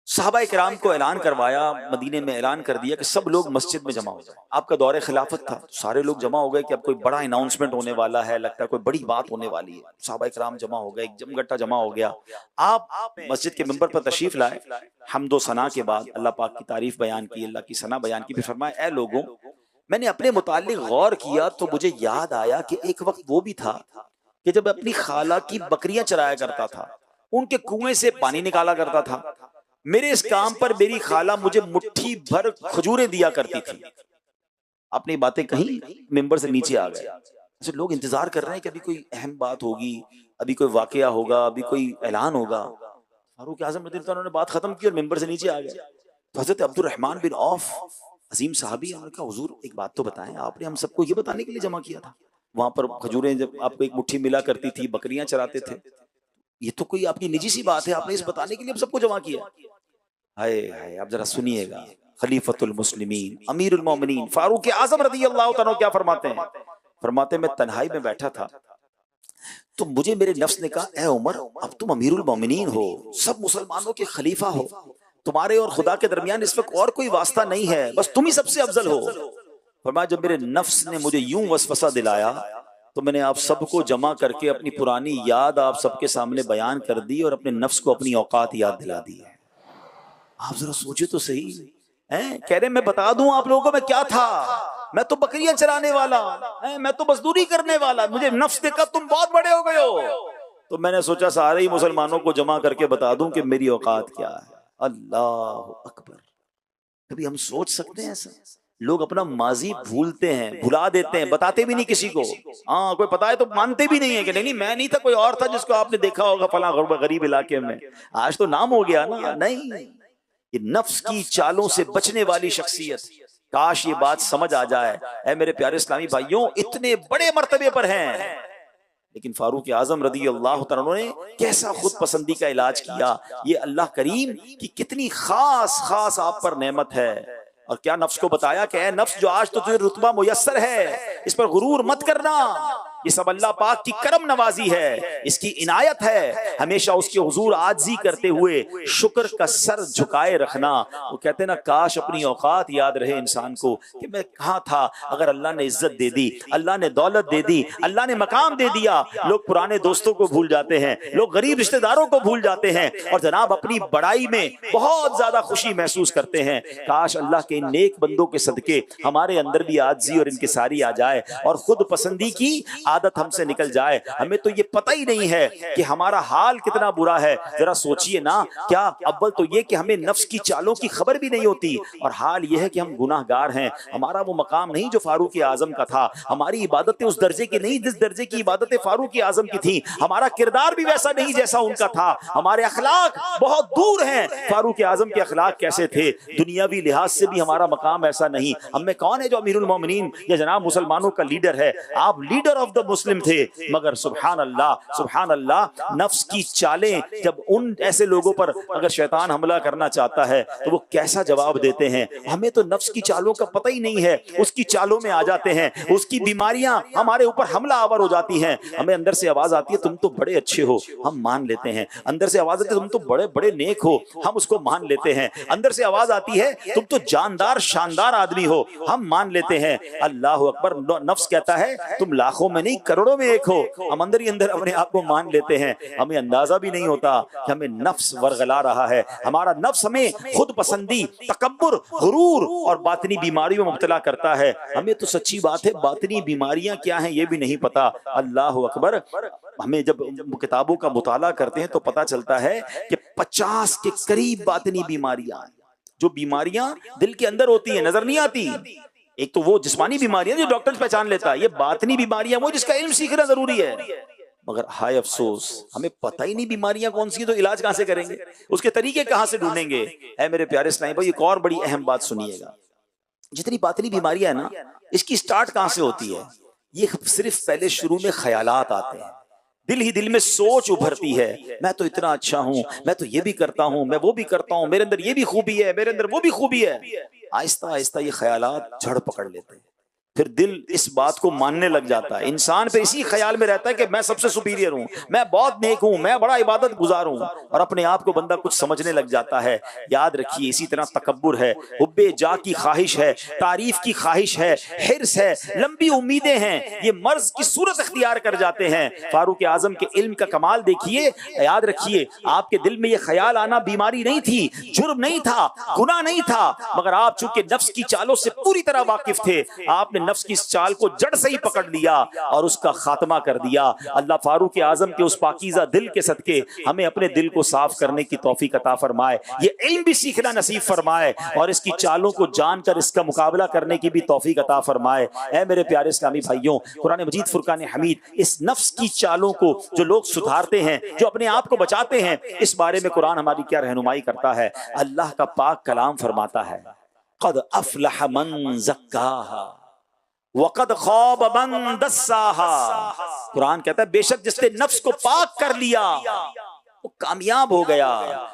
सहाबाए किराम को ऐलान करवाया, मदीने में ऐलान कर दिया कि सब लोग मस्जिद में जमा हो जाए। आपका दौरे खिलाफत था, सारे लोग जमा हो गए कि अब कोई बड़ा अनाउंसमेंट होने वाला है, लगता है कोई बड़ी बात होने वाली है। सहाबाए किराम जमा हो गए, एक जमघटा जमा हो गया। आप मस्जिद के मिंबर पर तशरीफ लाए, हम्दो सना के बाद अल्लाह पाक की तारीफ बयान की, अल्लाह की सना बयान की, फिर फरमाया, ऐ लोगों, मैंने अपने मुताल्लिक गौर किया तो मुझे याद आया कि एक वक्त वो भी था कि जब अपनी खाला की बकरियां चराया करता था, उनके कुएं से पानी निकाला करता था। मेरे इस काम पर मेरी खाला मुझे मुट्ठी भर खजूरें दिया करती थी। अपनी बातें कहीं मेंबर से नीचे आ गए। अच्छा, लोग इंतजार कर रहे हैं कि अभी कोई अहम बात होगी, अभी कोई वाकया होगा, अभी कोई ऐलान होगा। फारूक आज़म रज़ी अल्लाह अन्हु ने बात खत्म की और मेंबर से नीचे आ गए। तो हज़रत अब्दुर्रहमान बिन औफ अजीम साहबी, उन्होंने कहा, हुजूर एक बात तो बताएं, आपने हम सबको ये बताने के लिए जमा किया था, वहां पर खजूरें जब आपको एक मुट्ठी मिला करती थी, बकरियां चराते थे, ये तो कोई आपकी निजी सी बात है, आपने इस बताने के लिए हम सबको जमा किया। हाय हाय, आप जरा सुनिएगा, खलीफतुल मुस्लिमीन अमीरुल मोमिनीन फारूक आज़म रज़ी अल्लाह तआला क्या फरमाते हैं? फरमाते, मैं तन्हाई में बैठा था तो मुझे मेरे नफ्स ने कहा, ए उमर, अब तुम अमीरुल मोमिनीन हो, सब मुसलमानों के खलीफा हो, तुम्हारे और खुदा के दरमियान इस वक्त और कोई वास्ता नहीं है, बस तुम ही सबसे अफजल हो। फरमाया, जब मेरे नफ्स ने मुझे यूं वसवसा दिलाया तो मैंने आप सबको जमा करके अपनी पुरानी याद आप सबके सामने बयान कर दी और अपने नफ्स को अपनी औकात याद दिला दी है। आप जरा सोचिए तो सही, हैं? कह रहे मैं बता दूं आप लोगों को मैं क्या था, मैं तो बकरियां चराने वाला, मैं तो मजदूरी करने वाला, मुझे नफ्स ने कहा तुम बहुत बड़े हो गए हो, तो मैंने सोचा सारे ही मुसलमानों को जमा करके बता दूं कि मेरी औकात क्या है। अल्लाह अकबर। कभी हम सोच सकते हैं ऐसा? लोग अपना माजी भूलते हैं, भुला देते हैं, बताते भी नहीं किसी को। हाँ, कोई पता है तो मानते भी नहीं है कि नहीं मैं नहीं था, कोई और था जिसको आपने देखा होगा फला गरीब इलाके में, आज तो नाम हो गया ना। नहीं, ये नफ्स की चालों से बचने वाली शख्सियत, काश ये बात समझ आ जाए। ऐ मेरे प्यारे इस्लामी भाइयों, इतने बड़े मर्तबे पर हैं, लेकिन फारूक आज़म रज़ी अल्लाह तआला ने कैसा खुद पसंदी का इलाज किया। ये अल्लाह करीम की कितनी खास खास आप पर नेमत है। और क्या नफ्स को बताया कि ऐ नफ्स, जो आज तो तुझे रुतबा मुयस्सर है, इस पर गुरूर मत करना, ये सब अल्लाह पाक की करम नवाजी है, इसकी इनायत है। हमेशा उसके हुजूर आजी करते हुए शुक्र का सर झुकाए रखना। वो कहते ना, काश अपनी औकात याद रहे इंसान को कि मैं कहाँ था। अगर अल्लाह ने इज्जत दे दी, अल्लाह ने दौलत दे दी, अल्लाह ने मकाम दे दिया, लोग पुराने दोस्तों को भूल जाते हैं, लोग गरीब रिश्तेदारों को भूल जाते हैं और जनाब अपनी बड़ाई में बहुत ज्यादा खुशी महसूस करते हैं। काश अल्लाह के इन नेक बंदों के सदके हमारे अंदर भी आजी और इनकिसारी आ जाए और खुद पसंदी की आदत हमसे निकल जाए। हमें तो ये पता ही नहीं है कि हमारा हाल कितना बुरा है। जरा सोचिए ना, क्या अव्वल तो ये कि हमें नफ्स की चालों की खबर भी नहीं होती, और हाल ये है कि हम गुनाहगार हैं। हमारा वो मकाम नहीं जो फारूक आजम का था, हमारी इबादतें उस दर्जे की नहीं जिस दर्जे की इबादतें फारूक आजम की थी, हमारा किरदार भी वैसा नहीं जैसा उनका था, हमारे अखलाक बहुत दूर हैं। फारूक आजम के अखलाक कैसे थे, दुनियावी लिहाज से भी हमारा मकाम ऐसा नहीं। हम में कौन है जो अमीरुल मोमिनीन या जनाब मुसलमानों का लीडर है? आप लीडर ऑफ द मुस्लिम थे, मगर सुभान अल्लाह, नफ्स की चालें जब उन ऐसे लोगों पर अगर शैतान हमला करना चाहता है तो वो कैसा जवाब देते हैं। हमें तो नफ्स की चालों का पता ही नहीं है, उसकी चालों में आ जाते हैं, उसकी बीमारियां हमारे ऊपर हमला आवर हो जाती हैं। हमें अंदर से आवाज आती है तुम तो बड़े अच्छे हो, हम मान लेते हैं। अंदर से आवाज आती है तुम तो बड़े बड़े नेक हो, हम उसको मान लेते हैं। अंदर से आवाज आती है तुम तो जानदार शानदार आदमी हो, हम मान लेते हैं। अल्लाह अकबर। नफ्स कहता है तुम लाखों में नहीं करोड़ों में एक हो, हम अंदर ही अंदर अपने आप को मान लेते हैं। हमें अंदाजा भी नहीं होता कि हमें नफ्स वरगला रहा है। हमारा नफ्स हमें खुद पसंदी, तकब्बुर, गुरूर और बातनी बीमारियों में मुब्तला करता है। हमें तो सच्ची बात है बातनी बीमारियां क्या हैं ये भी नहीं पता। अल्लाह अकबर। हमें जब किताबों का मुताला करते हैं तो पता चलता है कि 50 के करीब बातनी बीमारियां, जो बीमारियां दिल के अंदर होती हैं, नजर नहीं आती, एक तो वो जिस्मानी बीमारियां जो डॉक्टर पहचान लेता है, ये बातनी बीमारियां वो जिसका इल्म सीखना जरूरी है। मगर हाय अफसोस, हमें पता ही नहीं बीमारियां कौन सी, तो इलाज कहां से करेंगे, उसके तरीके कहां से ढूंढेंगे। है मेरे प्यारे इस्लामी भाई, एक और बड़ी अहम बात सुनिएगा। जितनी बातनी बीमारियां है ना, इसकी स्टार्ट कहां से होती है? ये सिर्फ पहले शुरू में ख्यालात आते हैं, दिल ही दिल में सोच उभरती है, मैं तो इतना अच्छा हूं, मैं तो ये भी करता हूं, मैं वो भी करता हूं, मेरे अंदर ये भी खूबी है, मेरे अंदर वो भी खूबी है। आहिस्ता आहिस्ता ये ख्यालात जड़ पकड़ लेते हैं, फिर दिल इस बात को मानने लग जाता है। इंसान पे इसी ख्याल में रहता है कि मैं सबसे सुपीरियर हूं, मैं बहुत नेक हूं, मैं बड़ा इबादत गुजार हूं, और अपने आप को बंदा कुछ समझने लग जाता है। याद रखिए, इसी तरह तकब्बुर है, हुब्बे जा की ख्वाहिश है, तारीफ की ख्वाहिश है, हिर्स है, लंबी उम्मीदें हैं, ये मर्ज की सूरत अख्तियार कर जाते हैं। फारूक आजम के इल्म का कमाल देखिए। याद रखिए, आपके दिल में ये ख्याल आना बीमारी नहीं थी, जुर्म नहीं था, गुनाह नहीं था, मगर आप चूंकि नफ्स की चालों से पूरी तरह वाकिफ थे, आपने नफ्स की इस चाल को जड़ से ही पकड़ लिया और उसका खात्मा कर दिया। अल्लाह फारूक आजम के उस पाकीज़ा दिल के सदके हमें अपने दिल को साफ करने की तौफीक अता फरमाए, ये इल्म भी सीखना नसीब फरमाए और इसकी चालों को जानकर इसका मुकाबला करने की भी तौफीक अता फरमाए। ऐ मेरे प्यारे इस्लामी भाइयों, कुरान मजीद फुरकान हमीद इस नफ्स की चालों को जो लोग सुधारते हैं, जो अपने आप को बचाते हैं, इस बारे में कुरान हमारी क्या रहनुमाई करता है। अल्लाह का पाक कलाम फरमाता है, क़द अफ़लह मन ज़क्काहा वक़द ख़ाब मन दस्साहा। कुरान कहता है, बेशक जिसने नफ्स को पाक कर लिया वो कामयाब हो गया,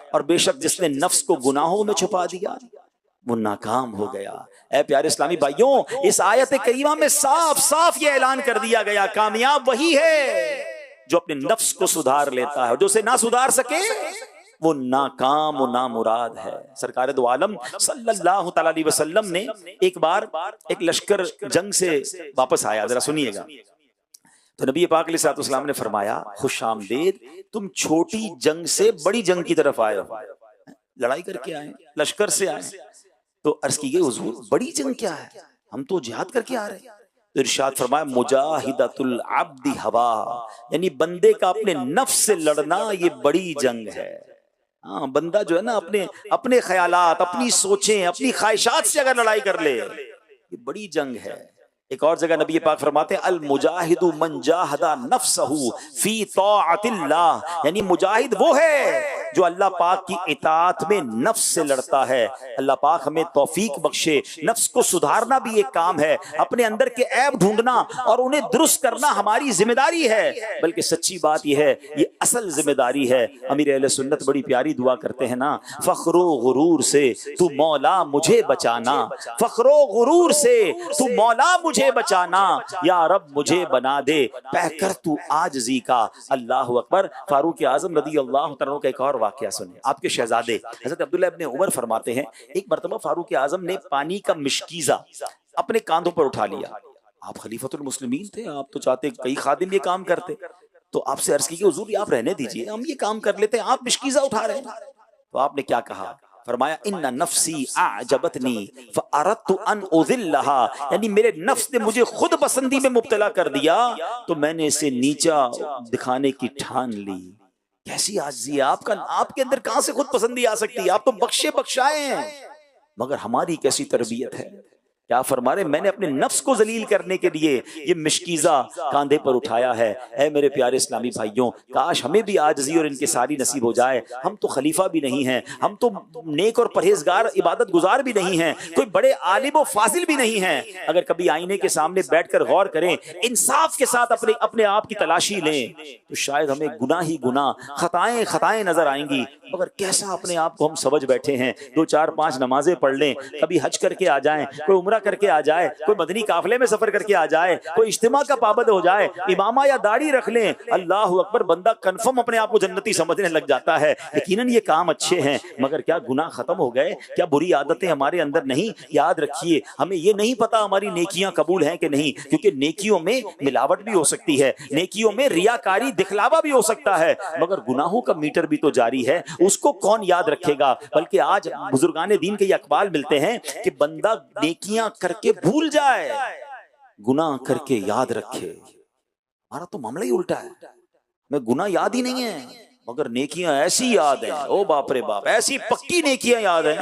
और बेशक जिसने नफ्स को गुनाहों में छुपा दिया वो नाकाम हो गया। ऐ प्यारे इस्लामी भाइयों, इस आयत करीमा में साफ साफ ये ऐलान कर दिया गया, कामयाब वही है जो अपने नफ्स को सुधार लेता है, जो उसे ना सुधार सके वो नाकाम और नामुराद है। सरकार दो आलम सल्लल्लाहु तआला अलैहि वसल्लम ने एक बार एक लश्कर जंग से वापस आया, जरा सुनिएगा। तो नबी पाक अलैहिस्सलाम ने फरमाया, खुश आमदीद, तुम छोटी जंग से बड़ी जंग की तरफ आए हो, लड़ाई करके आए, लश्कर से आए। तो अर्ज की गई, हुजूर बड़ी जंग क्या है, हम तो जिहाद करके आ रहे हैं। तो इरशाद फरमाया, मुजाहिदतुल अब्दी हवा, यानी बंदे का अपने नफ्स से लड़ना ये बड़ी जंग है। हाँ, बंदा जो है ना अपने अपने ख्यालात, अपनी सोचें, अपनी ख्वाहिशात से अगर लड़ाई कर ले, ये बड़ी जंग है। एक और जगह नबी पाक फरमाते हैं, अल मुजाहिदु मन जाहदा नफ्सहु फी ताअतिल्लाह, यानी मुजाहिद वो है जो अल्लाह पाक की इताअत में नफ्स से लड़ता है। अल्लाह पाक हमें तौफीक बख्शे। नफ्स को सुधारना भी एक काम है, अपने अंदर के ऐब ढूंढना और उन्हें दुरुस्त करना हमारी जिम्मेदारी है, बल्कि सच्ची बात यह है, ये असल जिम्मेदारी है। अमीर अहले सुन्नत बड़ी प्यारी दुआ करते हैं ना, फख्रो गुरूर से तू मौला मुझे बचाना, फख्रो गुरूर से तू मौला मुझे बचाना, या रब मुझे बना दे पहकर तू आजजी का। अल्लाह अकबर। फारूक आजम रदी अल्लाह तआला का एक और वाकया सुनिए। आपके शहजादे हजरत अब्दुल्लाह इब्ने उमर फरमाते हैं, एक मर्तबा फारूक आजम ने पानी का मिश्कीजा अपने कांधों पर उठा लिया। आप खलीफतुल मुस्लिमीन थे, आप तो चाहते कई खादिम ये काम करते, तो आपसे अर्ज की कि हुजूर आप रहने दीजिए, हम ये काम कर लेते हैं, आप मिश्कीजा उठा रहे हैं। तो आपने क्या कहा? फरमाया, इन्ना नफ्सी आजबतनी फअरदतु अन उज़िल्लहा, यानी मेरे नफ्स ने मुझे खुद पसंदी में मुब्तला कर दिया तो मैंने इसे नीचा दिखाने की ठान ली। कैसी आजिज़ी है आपका, आपके अंदर कहां से खुद पसंदी आ सकती है? आप तो बख्शे बख्शाए हैं, मगर हमारी कैसी तरबियत है। क्या फरमा रहे, मैंने अपने नफ्स को जलील करने के लिए ये मिश्कीजा कांधे पर उठाया है। ऐ मेरे प्यारे इस्लामी भाइयों, काश हमें भी आजिज़ी और इनके सारी नसीब हो जाए। हम तो खलीफा भी नहीं हैं, हम तो नेक और परहेजगार इबादत गुजार भी नहीं हैं, कोई बड़े आलिम और फाजिल भी नहीं हैं। अगर कभी आईने के सामने बैठकर गौर करें, इंसाफ के साथ अपने अपने आप की तलाशी लें, तो शायद हमें गुनाह ही गुनाह, खताएं खताएं नजर आएंगी। मगर कैसा अपने आप को हम समझ बैठे हैं, 2-4-5 नमाजें पढ़ लें, कभी हज करके आ जाएं, कोई उम्रा करके आ जाए, कोई मदनी काफले में सफर करके आ जाए, कोई इज्तिमा का पाबंद हो जाए, इमामा या दाढ़ी रख लें, अल्लाह अकबर, बंदा कन्फर्म अपने आप को जन्नती समझने लग जाता है। यकीनन ये काम अच्छे हैं, मगर क्या गुनाह खत्म हो गए? क्या बुरी आदतें हमारे अंदर नहीं? याद रखिए, हमें ये नहीं पता हमारी नेकियां कबूल हैं कि नहीं, क्योंकि नेकियों में मिलावट भी हो सकती है, नेकियों में रियाकारी दिखलावा भी हो सकता है, मगर गुनाहों का मीटर भी तो जारी है, उसको कौन याद रखेगा? बल्कि आज बुजुर्गाने दीन के ये अकबाल मिलते हैं कि बंदा नेकियां करके भूल जाए, गुनाह करके याद रखे। हमारा तो मामला ही उल्टा है, मैं गुनाह याद ही नहीं है, मगर नेकियां ऐसी याद है, ओ बाप रे बाप, ऐसी पक्की नेकियां याद है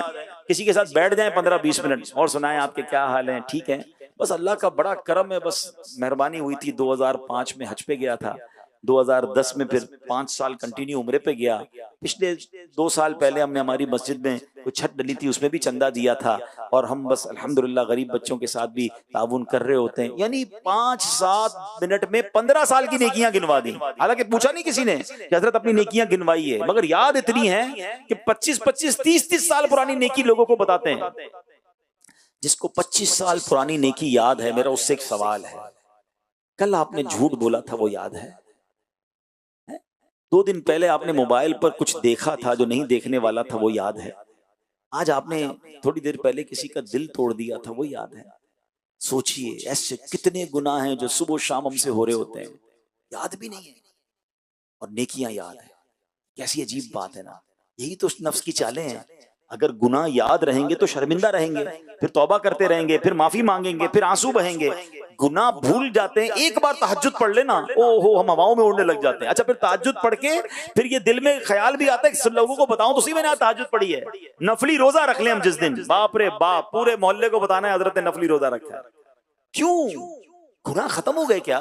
किसी के साथ बैठ जाएं 15-20 मिनट और सुनाएं आपके क्या हाल है, ठीक है। बस अल्लाह का बड़ा करम है, बस मेहरबानी हुई थी। 2005 में हज पे गया था, 2010 में फिर 5 साल कंटिन्यू उम्रे पे गया। पिछले 2 साल पहले हमने हमारी मस्जिद में कोई छत डली थी, उसमें भी चंदा दिया था। और हम बस अल्हम्दुलिल्लाह गरीब बच्चों के साथ भी ताउन कर रहे होते हैं। यानी 5-7 मिनट में 15 साल की नेकियां गिनवा दी। हालांकि पूछा नहीं किसी ने कि हजरत अपनी नेकियां गिनवाई है, मगर याद इतनी है कि 25-25, 30-30 साल पुरानी नेकी लोगों को बताते हैं। जिसको 25 साल पुरानी नेकी याद है, मेरा उससे एक सवाल है, कल आपने झूठ बोला था वो याद है? 2 दिन पहले आपने मोबाइल पर कुछ देखा था जो नहीं देखने वाला था, वो याद है? आज आपने थोड़ी देर पहले किसी का दिल तोड़ दिया था, वो याद है? सोचिए, ऐसे कितने गुनाह हैं जो सुबह शाम हमसे हो रहे होते हैं, याद भी नहीं है, और नेकियां याद है। कैसी अजीब बात है ना। यही तो नफ्स की चालें हैं। अगर गुनाह याद रहेंगे तो शर्मिंदा रहेंगे, फिर तौबा करते रहेंगे, फिर माफी मांगेंगे, फिर आंसू बहेंगे। गुनाह भूल जाते हैं, एक बार तहज्जुद पढ़ लेना, ओहो हम हवाओं में उड़ने लग जाते हैं। अच्छा, फिर तहज्जुद पढ़ के फिर ये दिल में ख्याल भी आता है कि सब लोगों को बताऊं तो उसी मैंने आज तहज्जुद पढ़ी है। नफली रोजा रख ले हम जिस दिन, बाप रे बाप, पूरे मोहल्ले को बताना है हजरत ने नफली रोजा रखा है। क्यों? गुनाह खत्म हो गए क्या?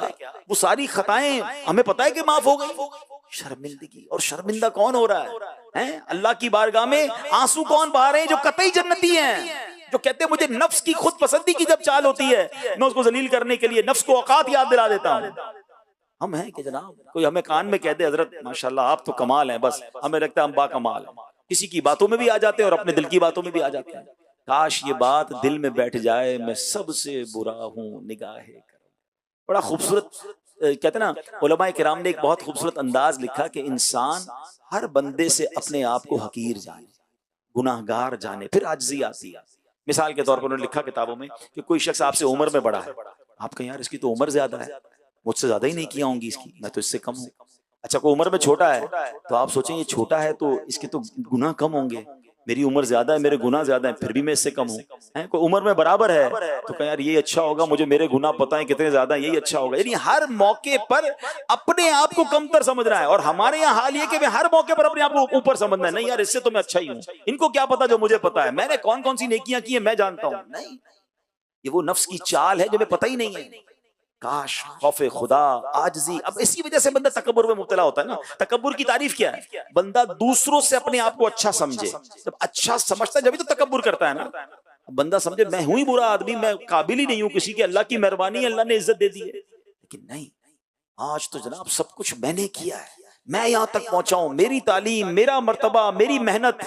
वो सारी खताएं हमें पता है कि माफ हो गई। शर्मिंदगी, और शर्मिंदा कौन हो रहा है? अल्लाह की बारगाह में आंसू कौन बहा रहे हैं? जो कतई जन्नती हैं, जो कहते हैं मुझे नफ्स की खुद पसंदी की जब चाल होती है, मैं उसको जलील करने के लिए नफ्स को औकात याद दिला देता हूं। हम हैं कि जनाब कोई हमें कान में कह दे हजरत माशाल्लाह आप तो कमाल हैं, बस हमें लगता है हम बाकमाल हैं। किसी की बातों में भी आ जाते हैं और अपने दिल की बातों में भी आ जाते हैं। काश ये बात दिल में बैठ जाए, मैं सबसे बुरा हूं निगाहे करम। बड़ा खूबसूरत कहते ना उलमाए किराम ने एक बहुत खूबसूरत अंदाज लिखा कि इंसान हर बंदे से अपने आप को हकीर जाने, गुनाहगार जाने, फिर आजिज़ी आती है। मिसाल के तौर पर उन्होंने लिखा किताबों में कि कोई शख्स आपसे उम्र में बड़ा है, आप कहें यार इसकी तो उम्र ज्यादा है, मुझसे ज्यादा ही नहीं किया होंगी इसकी, मैं तो इससे कम हूँ। अच्छा, कोई उम्र में छोटा है तो आप सोचें ये छोटा है तो इसके तो गुनाह कम होंगे, मेरी उम्र ज्यादा है, मेरे गुनाह ज्यादा है, फिर भी मैं इससे कम हूँ। कोई उम्र में बराबर है तो कहें यार ये अच्छा होगा, मुझे मेरे गुनाह पता है कितने ज्यादा, यही अच्छा होगा। यानी हर मौके पर अपने आप को कमतर समझ रहा है। और हमारे यहाँ हाल ये कि हर मौके पर अपने आप को ऊपर समझना है। नहीं यार इससे तो मैं अच्छा ही हूँ, इनको क्या पता जो मुझे पता है, मैंने कौन कौन सी नेकियां की है मैं जानता हूँ। नहीं, ये वो नफ्स की चाल है जो हमें पता ही नहीं है। काश खौफे खुदा, आजिज़ी, अब इसी वजह से बंदा तकब्बुर में मुब्तला होता है ना। तकब्बुर की तारीफ क्या है? बंदा दूसरों से अपने आप को अच्छा समझे। जब अच्छा समझता है जब तो तकब्बुर करता है ना। बंदा समझे मैं हूं ही बुरा आदमी, मैं काबिल ही नहीं हूं किसी की, अल्लाह की मेहरबानी, अल्लाह ने इज्जत दे दी है। लेकिन नहीं, आज तो जनाब सब कुछ मैंने किया है, मैं यहां तक पहुंचा हूं, मेरी तालीम, मेरा मर्तबा, मेरी मेहनत,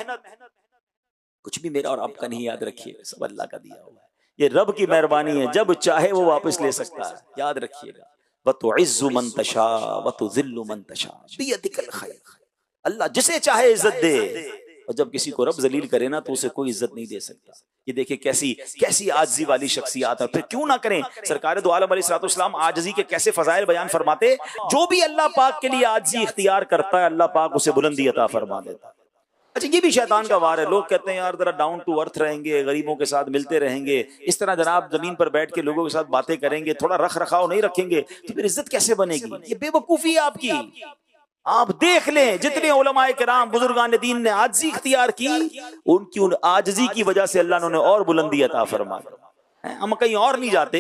कुछ भी मेरा और आपका नहीं। याद रखिए सब अल्लाह का दिया हुआ है। ये रब की मेहरबानी है, जब चाहे वो वापस ले सकता है। याद रखिएगा, वतुइज़्ज़ु मन तशा वतुज़िल्लु मन तशा बियदिकल खैर। अल्लाह जिसे चाहे इज्जत दे, और जब किसी को रब जलील करे ना तो उसे कोई इज्जत नहीं दे सकता। ये देखिए कैसी कैसी आजिज़ी वाली शख्सियत है। फिर क्यों ना करें, सरकार दो आलम अलैहिस्सलाम आजिज़ी के कैसे फजाइल बयान फरमाते। जो भी अल्लाह पाक के लिए आजिज़ी इख्तियार करता है, अल्लाह पाक उसे बुलंदी अता फरमा देता है। अच्छा, ये भी शैतान का वार है। लोग कहते हैं यार जरा डाउन टू अर्थ रहेंगे, गरीबों के साथ मिलते रहेंगे, इस तरह जनाब जमीन पर बैठ के लोगों के साथ बातें करेंगे, थोड़ा रख रखाव नहीं रखेंगे तो फिर इज्जत कैसे बनेगी? ये बेवकूफी है आपकी। आप देख लें जितने उलमाए किराम बुजुर्गान दीन ने आजिज़ी इख्तियार की, उनकी उन आजिज़ी की वजह से अल्लाह ने और बुलंदी अता फरमाई। हम कहीं और नहीं जाते।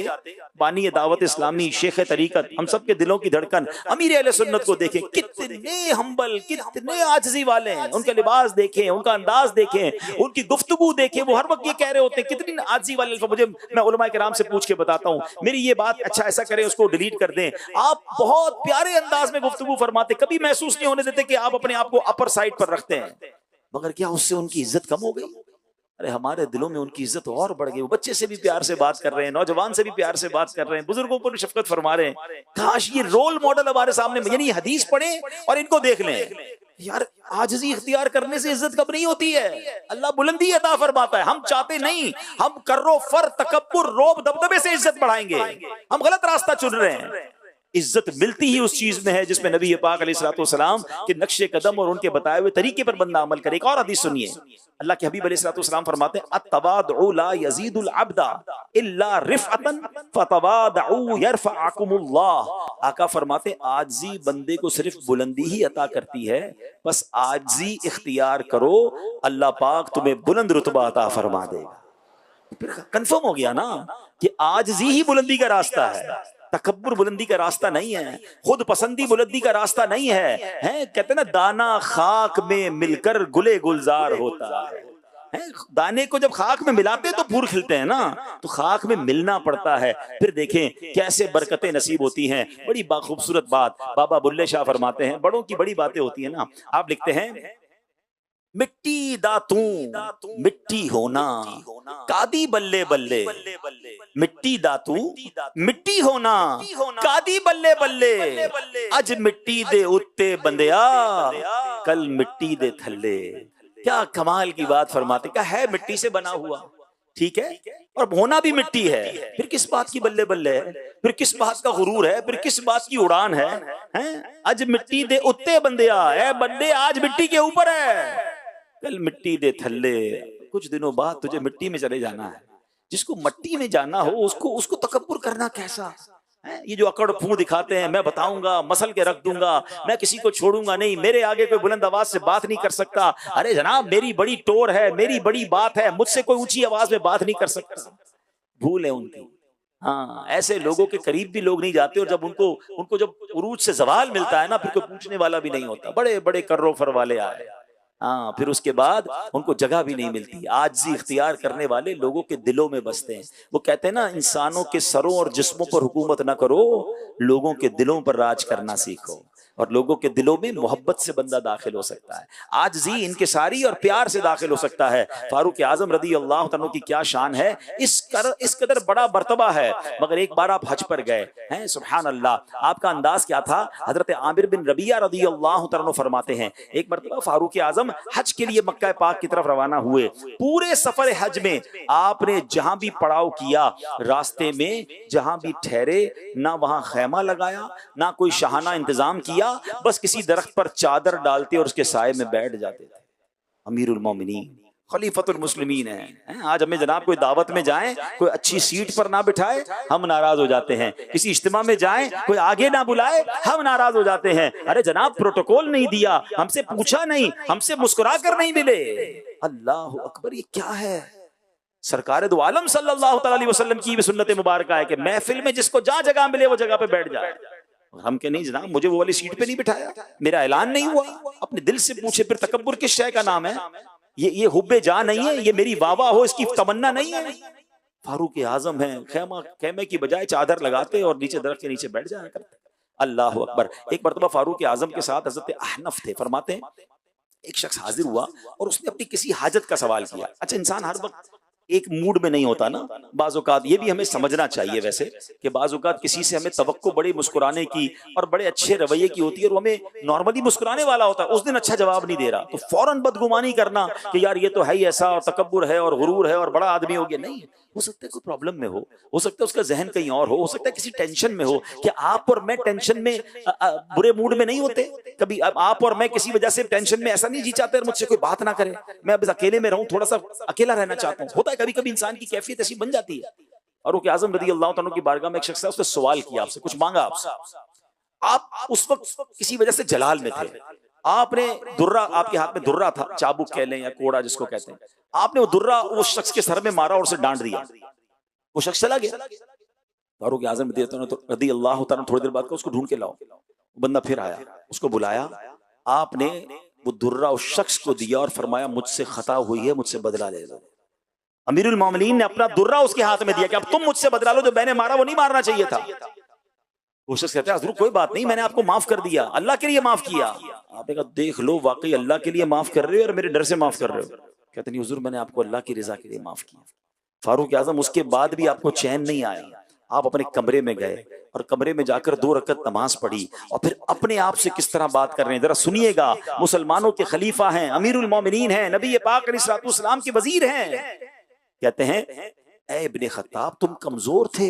बानी दावत इस्लामी, शेख तरीकत, हम सब के दिलों की धड़कन अमीर अहले सुन्नत को देखें, कितने हम्बल, कितने आजिज़ी वाले हैं। उनका लिबास देखें, उनका अंदाज देखें, उनकी गुफ्तगू देखें, वो हर वक्त ये कह रहे होते हैं कितनी आजिज़ी वाले। मुझे, मैं उलमाए किराम से पूछ के बताता हूँ, मेरी ये बात अच्छा ऐसा करें उसको डिलीट कर दें। आप बहुत प्यारे अंदाज में गुफ्तगू फरमाते, कभी महसूस नहीं होने देते कि आप अपने आप को अपर साइड पर रखते हैं। मगर क्या उससे उनकी इज्जत कम हो गई? अरे हमारे दिलों में उनकी इज्जत और बढ़ गई। वो बच्चे से भी प्यार से बात कर रहे हैं, नौजवान से भी प्यार से बात कर रहे हैं, बुजुर्गों पर शफकत फरमा रहे हैं। काश ये रोल मॉडल हमारे सामने, यानी हदीस पढ़े और इनको देख लें। यार आजिज़ी इख्तियार करने से इज्जत कब नहीं होती है? अल्लाह बुलंदी अता फरमाता है। हम चाहते नहीं, हम कर्रो फर तकब्बुर रोब दबदबे से इज्जत बढ़ाएंगे। हम गलत रास्ता चुन रहे हैं। इज्जत मिलती ही उस चीज में है जिसमें नबी पाक अलैहिस्सलाम के नक्शे कदम और उनके बताए हुए तरीके पर बंदा अमल करे। एक और हदीस सुनिए, अल्लाह के हबीब अलैहिस्सलाम फरमाते हैं अत्तवादउ ला यजीदुल अब्दा इल्ला रिफ़अतन फतवादउ यरफ़अकुमुल्लाह। आका फरमाते हैं आजिज़ी बंदे को सिर्फ बुलंदी ही अता करती है, बस आजिज़ी इख्तियार करो, अल्लाह पाक तुम्हें बुलंद रुतबा अता फरमा देगा। फिर कंफर्म हो गया ना कि आजिज़ी ही बुलंदी का रास्ता है, तकब्बुर बुलंदी का रास्ता नहीं है, खुद पसंदी बुलंदी का रास्ता नहीं है। हैं कहते ना दाना खाक में मिलकर गुले गुलजार होता है। दाने को जब खाक में मिलाते हैं तो फूल खिलते हैं ना, तो खाक में मिलना पड़ता है। फिर देखें कैसे बरकतें नसीब होती हैं। बड़ी खूबसूरत बात बाबा बुल्ले शाह फरमाते हैं, बड़ों की बड़ी बातें होती है ना। आप लिखते हैं मिट्टी दातू मिट्टी होना कादी बल्ले बल्ले, मिट्टी दातू मिट्टी होना कादी बल्ले बल्ले, अज मिट्टी दे उत्ते बंदिया कल मिट्टी दे थल्ले। क्या कमाल की बात फरमाते, क्या है मिट्टी से बना हुआ, ठीक है, और होना भी मिट्टी है, फिर किस बात की बल्ले बल्ले है, फिर किस बात का गुरूर है, फिर किस बात की उड़ान है, हैं? आज मिट्टी दे उत्ते बंदिया है, बंदे आज मिट्टी के ऊपर है, कल मिट्टी दे थल्ले, कुछ दिनों बाद तुझे मिट्टी में चले जाना है। जिसको मिट्टी में जाना हो उसको तकब्बुर करना कैसा है? ये जो अकड़ फूं दिखाते हैं, मैं बताऊंगा, मसल के रख दूंगा, मैं किसी को छोड़ूंगा नहीं, मेरे आगे कोई बुलंद आवाज से बात नहीं कर सकता। अरे जनाब मेरी बड़ी टोर है, मेरी बड़ी बात है, मुझसे कोई ऊंची आवाज में बात नहीं कर सकता। भूल है उनकी। हाँ, ऐसे लोगों के करीब भी लोग नहीं जाते, और जब उनको जब उरूज से जवाल मिलता है ना, फिर कोई पूछने वाला भी नहीं होता। बड़े बड़े कर्रो फर वाले आए, हाँ, फिर उसके बाद उनको जगह भी नहीं मिलती। आजिज़ी इख्तियार करने वाले लोगों के दिलों में बसते हैं। वो कहते हैं ना, इंसानों के सरों और जिस्मों पर हुकूमत ना करो, लोगों के दिलों पर राज करना सीखो, और लोगों के दिलों में मोहब्बत से बंदा दाखिल हो सकता है, आजिज़ी इनकिसारी और प्यार से दाखिल हो सकता है। फारूक आजम रदी अल्लाह तआला की क्या शान है, इस कदर बड़ा मर्तबा है। मगर एक बार आप हज पर गए हैं, सुभान अल्लाह, आपका अंदाज क्या था? हजरत आमिर बिन रबिया रदी अल्लाह तआला फरमाते हैं, एक मर्तबा फारूक आजम हज के लिए मक्का पाक की तरफ रवाना हुए। पूरे सफर हज में आपने जहां भी पड़ाव किया, रास्ते में जहां भी ठहरे, ना वहां खैमा लगाया, ना कोई शहाना इंतजाम किया, बस किसी दरख्त पर चादर डालते और उसके साए में बैठ जाते थे। अमीरुल मोमिनीन खलीफतुल मुस्लिमीन है। आज हमें जनाब कोई दावत में जाएं, कोई अच्छी सीट पर ना बिठाए, हम नाराज हो जाते हैं। किसी इज्तिमा में जाएं, कोई आगे ना बुलाए, हम नाराज हो जाते हैं। अरे जनाब प्रोटोकॉल नहीं दिया, हमसे पूछा नहीं, हमसे मुस्कुरा कर नहीं मिले। अल्लाह अकबर, ये क्या है? सरकार दो आलम सल्लल्लाहु अलैहि वसल्लम की भी सुन्नत मुबारक है कि महफिल में जिसको जहां जगह मिले वो जगह पे बैठ जाए। हम के नहीं जनाब, मुझे वो वाली सीट पे नहीं बिठाया, मेरा ऐलान नहीं हुआ। अपने दिल से पूछे, फिर तकब्बुर किस शय का नाम है? ये हुब्बे जा नहीं है, ये मेरी वावा हो इसकी तमन्ना नहीं है। फारूक आजम है, खेमे की बजाय चादर लगाते और नीचे दरख्त के नीचे बैठ जाया करते। अल्लाह अकबर। एक मरतबा फारूक आजम के साथ हजरत अहनफ थे। फरमाते हैं एक शख्स हाजिर हुआ और उसने अपनी किसी हाजत का सवाल किया। अच्छा, इंसान हर वक्त एक मूड में नहीं होता ना, बाज़ औक़ात ये भी हमें समझना चाहिए वैसे कि बाज़ औक़ात किसी से हमें तवक्को बड़े मुस्कुराने की और बड़े अच्छे रवैये की होती है, और वो हमें नॉर्मली मुस्कुराने वाला होता है, उस दिन अच्छा जवाब नहीं दे रहा तो फौरन बदगुमानी करना कि यार ये तो है ही ऐसा, और तकब्बुर है और गुरूर है और बड़ा आदमी हो गया। नहीं, हो सकता है कोई प्रॉब्लम में हो सकता है उसका जहन कहीं और हो सकता है किसी टेंशन में हो। कि आप और मैं टेंशन में बुरे मूड में नहीं होते कभी? अब आप और मैं किसी वजह से टेंशन में ऐसा नहीं जी चाहते मुझसे कोई बात ना करे, मैं बस अकेले में रहूं, थोड़ा सा अकेला रहना चाहता हूं। होता है कभी कभी इंसान की कैफियत ऐसी बन जाती है। और वो आजम रदी अल्लाह तआला की बारगाह में एक शख्स है, उसने सवाल किया, आपसे कुछ मांगा आपसे। आप उस वक्त किसी वजह से जलाल में थे, आपने दुर्रा, आपके हाथ में दुर्रा था, चाबुक कह लें या कोड़ा जिसको कहते हैं, आपने वो दुर्रा उस शख्स के सर में मारा और उसे डांट दिया, वो शख्स चला गया। फारूक आजम रदी अल्लाह तआला थोड़ी देर बाद का उसको ढूंढ के लाओ। बंदा फिर आया, उसको बुलाया, आपने वो दुर्रा उस शख्स को दिया और फरमाया मुझसे खता हुई है, मुझसे बदला ले लो। अमीरुल मोमिनीन ने अपना दुर्रा उसके हाथ में दिया कि अब तुम मुझसे बदला लो, जो मैंने मारा वो नहीं मारना चाहिए था। वो शख्स कहता है हुजूर कोई बात नहीं, मैंने आपको माफ कर दिया, अल्लाह के लिए माफ किया। आपने कहा देख लो वाकई अल्लाह के लिए माफ कर रहे हो और मेरे डर से माफ कर रहे हो। कहते नहीं हुजूर मैंने आपको अल्लाह की रजा के लिए माफ किया। फारूक आजम उसके बाद भी आपको चैन नहीं आया, आप अपने कमरे में गए और कमरे में जाकर 2 रकत नमाज पढ़ी और फिर अपने आप से किस तरह बात कर रहे हैं जरा सुनिएगा। मुसलमानों के खलीफा हैं, अमीरुल मोमिनीन हैं, नबी पाक अलैहिस्सलाम के वजीर हैं। कहते हैं ए इब्ने खत्ताब तुम कमजोर थे,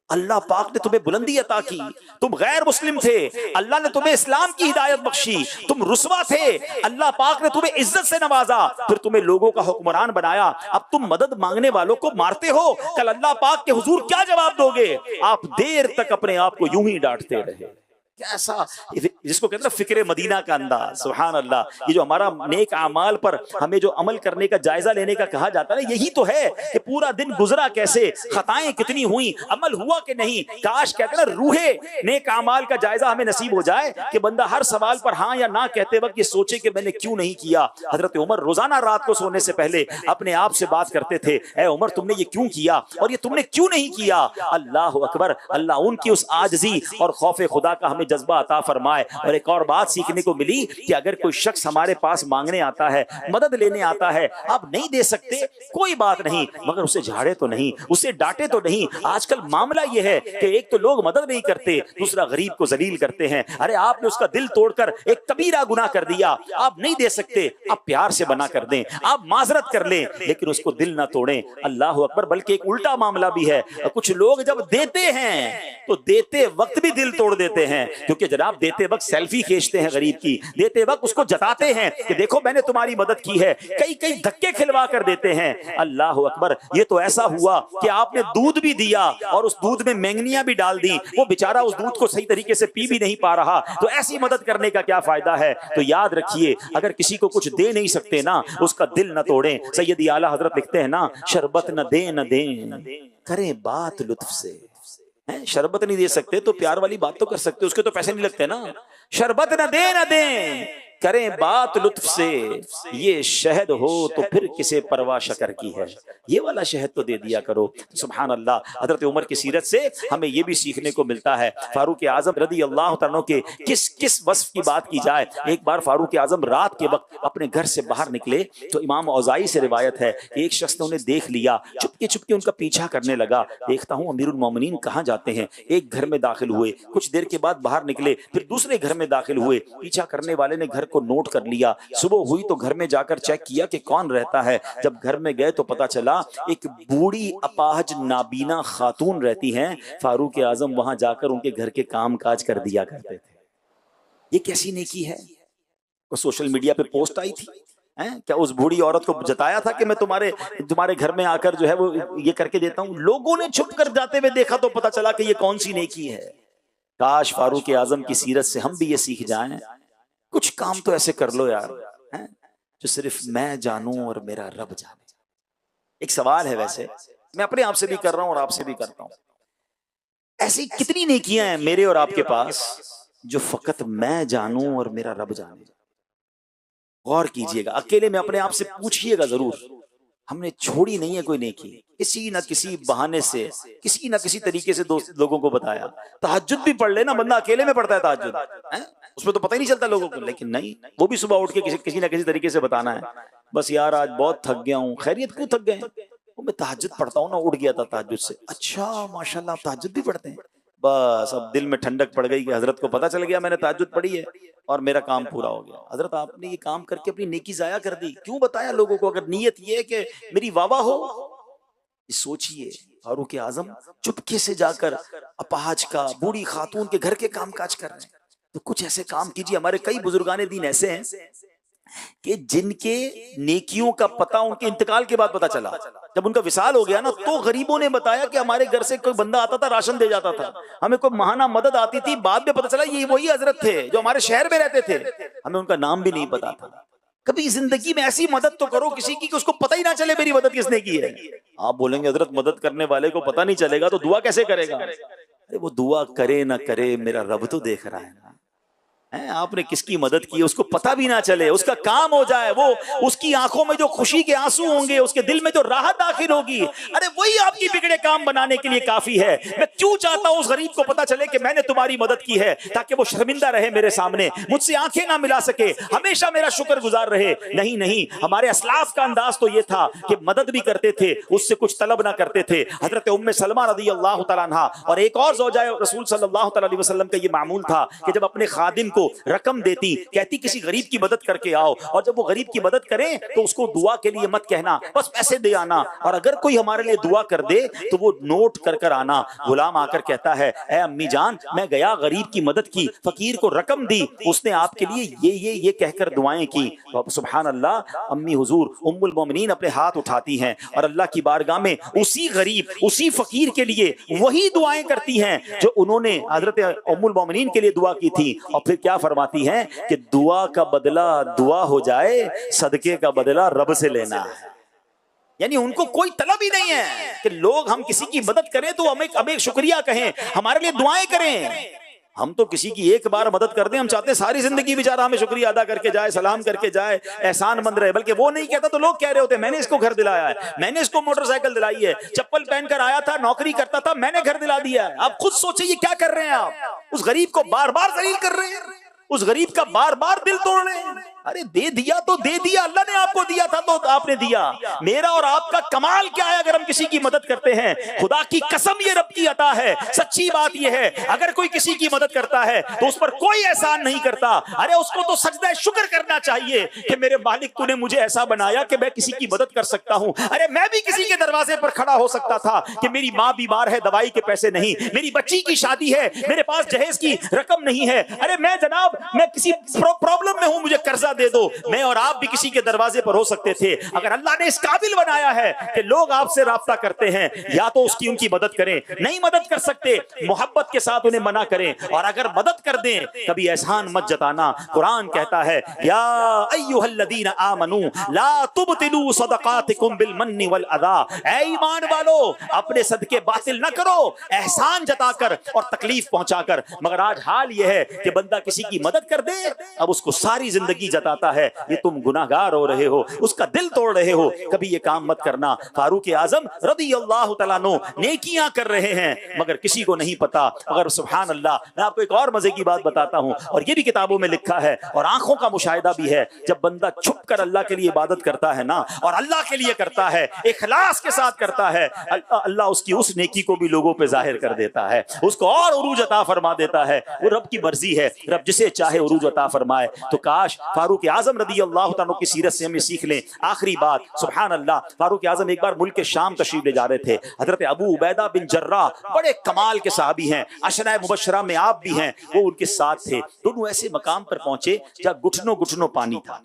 अल्लाह पाक ने तुम्हें बुलंदी अता की, तुम गैर मुस्लिम थे, अल्लाह ने तुम्हें इस्लाम की हिदायत बख्शी, तुम रुस्वा थे, अल्लाह पाक ने तुम्हें इज्जत से नवाजा, फिर तुम्हें लोगों का हुक्मरान बनाया, अब तुम मदद मांगने वालों को मारते हो, कल अल्लाह पाक के हुजूर क्या जवाब दोगे? आप देर तक अपने आप को यूं ही डांटते रहे। कैसा, जिसको कहते हैं फिक्रे मदीना का अंदाज, सुभान अल्लाह। ये जो हमारा नेक आमाल पर हमें जो अमल करने का जायजा लेने का कहा जाता है, यही तो है कि पूरा दिन गुजरा कैसे, खताएं कितनी हुई, अमल हुआ कि नहीं। काश कहते हैं ना रूहे नेक आमाल का जायजा हमें नसीब हो जाए कि बंदा हर सवाल पर हाँ या ना कहते वक्त ये सोचे कि मैंने क्यों नहीं किया। हजरत उमर रोजाना रात को सोने से पहले अपने आप से बात करते थे, ऐ उमर तुमने ये क्यों किया और ये तुमने क्यों नहीं किया। अल्लाह अकबर, अल्लाह उनकी उस आजजी और खौफ खुदा का हमें जज्बा अता फरमाए। और एक और बात सीखने को मिली कि अगर कोई शख्स हमारे पास मांगने आता है, मदद लेने आता है, आप नहीं दे सकते कोई बात नहीं, मगर उसे झाड़े तो नहीं, उसे डांटे तो नहीं। आजकल मामला यह है कि एक तो लोग मदद नहीं करते, दूसरा गरीब को जलील करते हैं। अरे आपने उसका दिल तोड़कर एक कबीरा गुनाह कर दिया, आप नहीं दे सकते, आप प्यार से बना कर दें, आप माजरत कर लें, लेकिन उसको दिल ना तोड़ें। अल्लाह अकबर। बल्कि एक उल्टा मामला भी है, कुछ लोग जब देते हैं तो देते वक्त भी दिल तोड़ देते हैं, क्योंकि जनाब देते वक्त सेल्फी खींचते हैं गरीब की, देते वक्त उसको जताते हैं कि देखो मैंने तुम्हारी मदद की है, कई कई धक्के खिलवा कर देते हैं। अल्लाह अकबर। ये तो ऐसा हुआ कि आपने दूध भी दिया और उस दूध में मैंगनियां भी डाल दी, वो बेचारा उस दूध को सही तरीके से पी भी नहीं पा रहा, तो ऐसी मदद करने का क्या फायदा है। तो याद रखिए, अगर किसी को कुछ दे नहीं सकते ना, उसका दिल न तोड़ें। सैयदी आला हजरत लिखते हैं ना, शरबत न दें करें बात लुत्फ से। शरबत नहीं दे सकते तो प्यार वाली बात तो कर सकते, उसके तो पैसे नहीं लगते ना। शरबत न दें करें बात लुत्फ से, ये शहद हो तो फिर किसे परवाह शकर की है, ये वाला शहद तो दे दिया करो। सुभान अल्लाह। हजरत उमर की सीरत से हमें ये भी सीखने को मिलता है। फारूक आजम रदी अल्लाह तआला के किस किस वस्फ की बात की जाए। एक बार फारूक आजम रात के वक्त अपने घर से बाहर निकले तो इमाम औज़ाई से रिवायत है कि एक शख्स ने उन्हें देख लिया, चुपके चुपके उनका पीछा करने लगा। देखता हूँ अमीरुल मोमिनीन कहाँ जाते हैं। एक घर में दाखिल हुए, कुछ देर के बाद बाहर निकले, फिर दूसरे घर में दाखिल हुए। पीछा करने वाले ने घर को नोट कर लिया। सुबह हुई तो घर में जाकर चेक किया कि कौन रहता है। जब घर में गए तो पता चला एक बूढ़ी अपाहज नाबीना खातून रहती हैं। फारूक आजम वहां जाकर उनके घर के काम काज कर दिया करते थे। ये कैसी नेकी है। वो सोशल मीडिया पे पोस्ट आई थी, क्या उस बूढ़ी औरत को जताया था कि मैं तुम्हारे घर में आकर जो है वो ये करके देता हूं। लोगों ने छुप कर जाते हुए देखा तो पता चला कि ये कौन सी नेकी है। काश फारूक आजम की सीरत से हम भी ये सीख जाएं, कुछ काम तो ऐसे कर लो यार, जो सिर्फ मैं जानूं और मेरा रब जाने। एक सवाल है, वैसे मैं अपने आप से भी कर रहा हूं और आपसे भी करता हूं, ऐसी कितनी नेकियां हैं मेरे और आपके पास जो फकत मैं जानूं और मेरा रब जाने। गौर कीजिएगा, अकेले में अपने आप से पूछिएगा जरूर, हमने छोड़ी नहीं है कोई नेकी। किसी ना किसी बहाने से, किसी ना किसी तरीके से लोगों को बताया। तहज्जुद भी पढ़ लेना, बंदा अकेले में पढ़ता है तहज्जुद, उसमें तो पता ही नहीं चलता लोगों को, लेकिन नहीं, वो भी सुबह उठ के किसी ना किसी तरीके से बताना है। बस यार आज बहुत थक गया हूँ। खैरियत क्यों थक गए? वो मैं तहज्जुद पढ़ता हूँ ना, उठ गया था तहज्जुद से। अच्छा माशाल्लाह, आप तहज्जुद भी पढ़ते हैं। बस अब दिल में ठंडक पड़ गई कि हजरत को पता चल गया मैंने तहज्जुद पढ़ी है और मेरा काम पूरा हो गया। हजरत आपने ये काम करके अपनी नेकी जाया कर दी, क्यों बताया लोगों को? अगर नीयत ये है कि मेरी वाह हो। सोचिए, फारूक आजम चुपके से जाकर अपाहज का, बूढ़ी खातून के घर के काम काज कर रहे हैं। तो कुछ ऐसे काम कीजिए। हमारे कई बुजुर्गाने दीन ऐसे हैं कि जिनके नेकियों का पता उनके इंतकाल के बाद पता चला। जब उनका विसाल हो गया ना, तो गरीबों ने बताया कि हमारे घर से कोई बंदा आता था, राशन दे जाता था, हमें कोई महाना मदद आती थी। बाद में पता चला ये वही हजरत थे जो हमारे शहर में रहते थे, हमें उनका नाम भी नहीं पता था। कभी जिंदगी में ऐसी मदद तो करो किसी की कि उसको पता ही ना चले मेरी मदद किसने की है। आप बोलेंगे हजरत मदद करने वाले को पता नहीं चलेगा तो दुआ कैसे करेगा? अरे वो दुआ करे ना करे, मेरा रब तो देख रहा है ना। आपने किसकी मदद की उसको पता भी ना चले, उसका काम हो जाए, वो उसकी आंखों में जो खुशी के आंसू होंगे, उसके दिल में जो राहत दाखिल होगी, अरे वही आपकी बिगड़े काम बनाने के लिए काफी है। मैं क्यों चाहता हूं उस गरीब को पता चले कि मैंने तुम्हारी मदद की है, ताकि वो शर्मिंदा रहे मेरे सामने, मुझसे आंखें ना मिला सके, हमेशा मेरा शुक्रगुजार रहे। नहीं नहीं, हमारे असलाफ का अंदाज तो ये था कि मदद भी करते थे, उससे कुछ तलब ना करते थे। हजरत उम्मे सलमा रज़ी अल्लाह तआला अन्हा और एक और ज़ौजाए रसूल सल्लल्लाहु अलैहि वसल्लम का ये मामूल था कि जब अपने खादिम को रकम देती, कहती किसी गरीब की मदद करके आओ, और जब वो गरीब की मदद करें तो उसको दुआ के लिए मत कहना, बस पैसे दे आना, और अगर कोई हमारे लिए दुआ कर दे तो वो नोट कर कर आना। गुलाम आकर कहता है, ए अम्मी जान, मैं गया गरीब की मदद की, फकीर को रकम दी, उसने आपके लिए ये कहकर दुआएं की। सुभान अल्लाह, अम्मी हुजूर उम्मुल मोमिनीन अपने हाथ उठाती हैं और अल्लाह की बारगाह में उसी गरीब, उसी फकीर के लिए वही दुआएं करती हैं जो उन्होंने हजरत उम्मुल मोमिनीन के लिए दुआ की थी। और फिर क्या फरमाती हैं कि दुआ का बदला दुआ हो जाए, सदके का बदला रब से लेना है। यानी उनको कोई तलब ही नहीं है कि लोग हम किसी की मदद करें तो हमें शुक्रिया कहें, हमारे लिए दुआएं करें। हम तो किसी की एक बार मदद कर दें, हम चाहते हैं सारी जिंदगी बेचारा हमें शुक्रिया अदा करके जाए, सलाम करके जाए, एहसान मंद रहे। बल्कि वो नहीं कहता तो लोग कह रहे होते, मैंने इसको घर दिलाया है, मैंने इसको मोटरसाइकिल दिलाई है, चप्पल पहनकर आया था, नौकरी करता था, मैंने घर दिला दिया है। आप खुद सोचिए ये क्या कर रहे हैं आप? उस गरीब को बार बार जलील कर रहे हैं, उस गरीब का बार बार दिल तोड़ रहे हैं। अरे दे दिया तो दे दिया, अल्लाह ने आपको दिया था तो आपने दिया। मेरा और आपका कमाल क्या है अगर हम किसी की मदद करते हैं? खुदा की कसम ये रब की अता है। सच्ची बात ये है, अगर कोई किसी की मदद करता है तो उस पर कोई एहसान नहीं करता। अरे उसको तो सजदा शुक्र करना चाहिए कि मेरे मालिक तूने मुझे ऐसा बनाया कि मैं किसी की मदद कर सकता हूं। अरे मैं भी किसी के दरवाजे पर खड़ा हो सकता था कि मेरी माँ बीमार है, दवाई के पैसे नहीं, मेरी बच्ची की शादी है, मेरे पास जहेज की रकम नहीं है, अरे मैं जनाब मैं किसी प्रॉब्लम में हूं, मुझे कर्जा दे दो। मैं और आप भी किसी के दरवाजे पर हो सकते थे। अगर अल्लाह ने इस काबिल बनाया है कि लोग आपसे राब्ता करते हैं, या तो उसकी उनकी मदद करें, नहीं मदद कर सकते मोहब्बत के साथ उन्हें मना करें, और अगर मदद कर दें कभी एहसान मत जताना। कुरान कहता है, या अय्युहल्लज़ीना आमनू ला तुबतिलू सदकातिकुम बिल मन्नि वल अदा, ऐ ईमान वालो अपने सदके बातिल न करो एहसान जताकर और तकलीफ पहुंचाकर। मगर आज हाल यह है कि बंदा किसी की मदद कर दे, अब उसको सारी जिंदगी जताता है ये तुम गुनाहगार हो रहे हो, उसका दिल तोड़ रहे हो। कभी ये काम मत करना। फारूक आजम रज़ियल्लाहु तआला अन्हु नेकियां कर रहे हैं मगर किसी को नहीं पता। अगर सुभान अल्लाह, मैं आपको एक और मजे की बात बताता हूं, और ये भी किताबों में लिखा है और आंखों का मुशाहिदा भी है। जब बंदा छुप कर अल्लाह के लिए इबादत करता है ना, और अल्लाह के लिए करता है, इखलास के साथ करता है, अल्लाह उसकी उस नेकी को भी लोगों पे जाहिर कर देता है, उसको और उरूज अता फरमा देता है। वो रब की मर्जी है, रब जिसे चाहे उरूज अता फरमाए। तो काश फारूक आजम रज़ियल्लाहु तआला की सीरत से हमें सीख लें। आखिरी बात, सुभान अल्लाह, फारूक आजम एक बार मुल्क के शाम तशरीफ ले जा रहे थे। हजरत अबू उबैदा बिन जर्राह बड़े कमाल के सहाबी हैं, अशरा मुबशरा में आप भी हैं, वो उनके साथ थे। दोनों ऐसे मकाम पर पहुंचे जहां घुटनों घुटनों पानी था।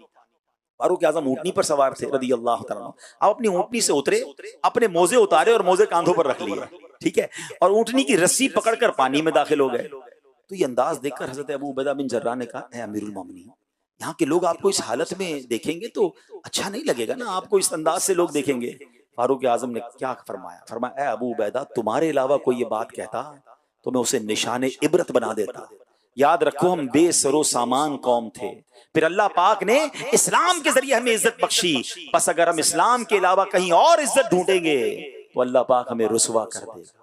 फारूक आजम ऊँटनी पर सवार थे रज़ियल्लाहु तआला। अब अपनी ऊँटनी से उतरे, अपने मोजे उतारे और मोजे कांधों पर रख लिए, ठीक है, और ऊँटनी की रस्सी पकड़कर पानी में दाखिल हो गए। तो ये अंदाज देखकर हजरत अबू उबैदा बिन जर्राह ने कहा, अमीरुल मोमिनीन, यहाँ के लोग आपको इस हालत में देखेंगे तो अच्छा नहीं लगेगा ना, आपको इस अंदाज से लोग देखेंगे। फारूक आजम ने क्या फरमाया? फरमाया, अबू उबैदा, तुम्हारे अलावा कोई ये बात कहता तो मैं उसे निशाने इबरत बना देता। याद रखो हम बेसरो सामान कौम थे, फिर अल्लाह पाक ने इस्लाम के जरिए हमें इज्जत बख्शी। बस अगर हम इस्लाम के अलावा कहीं और इज्जत ढूंढेंगे तो अल्लाह पाक हमें रुसवा कर देगा।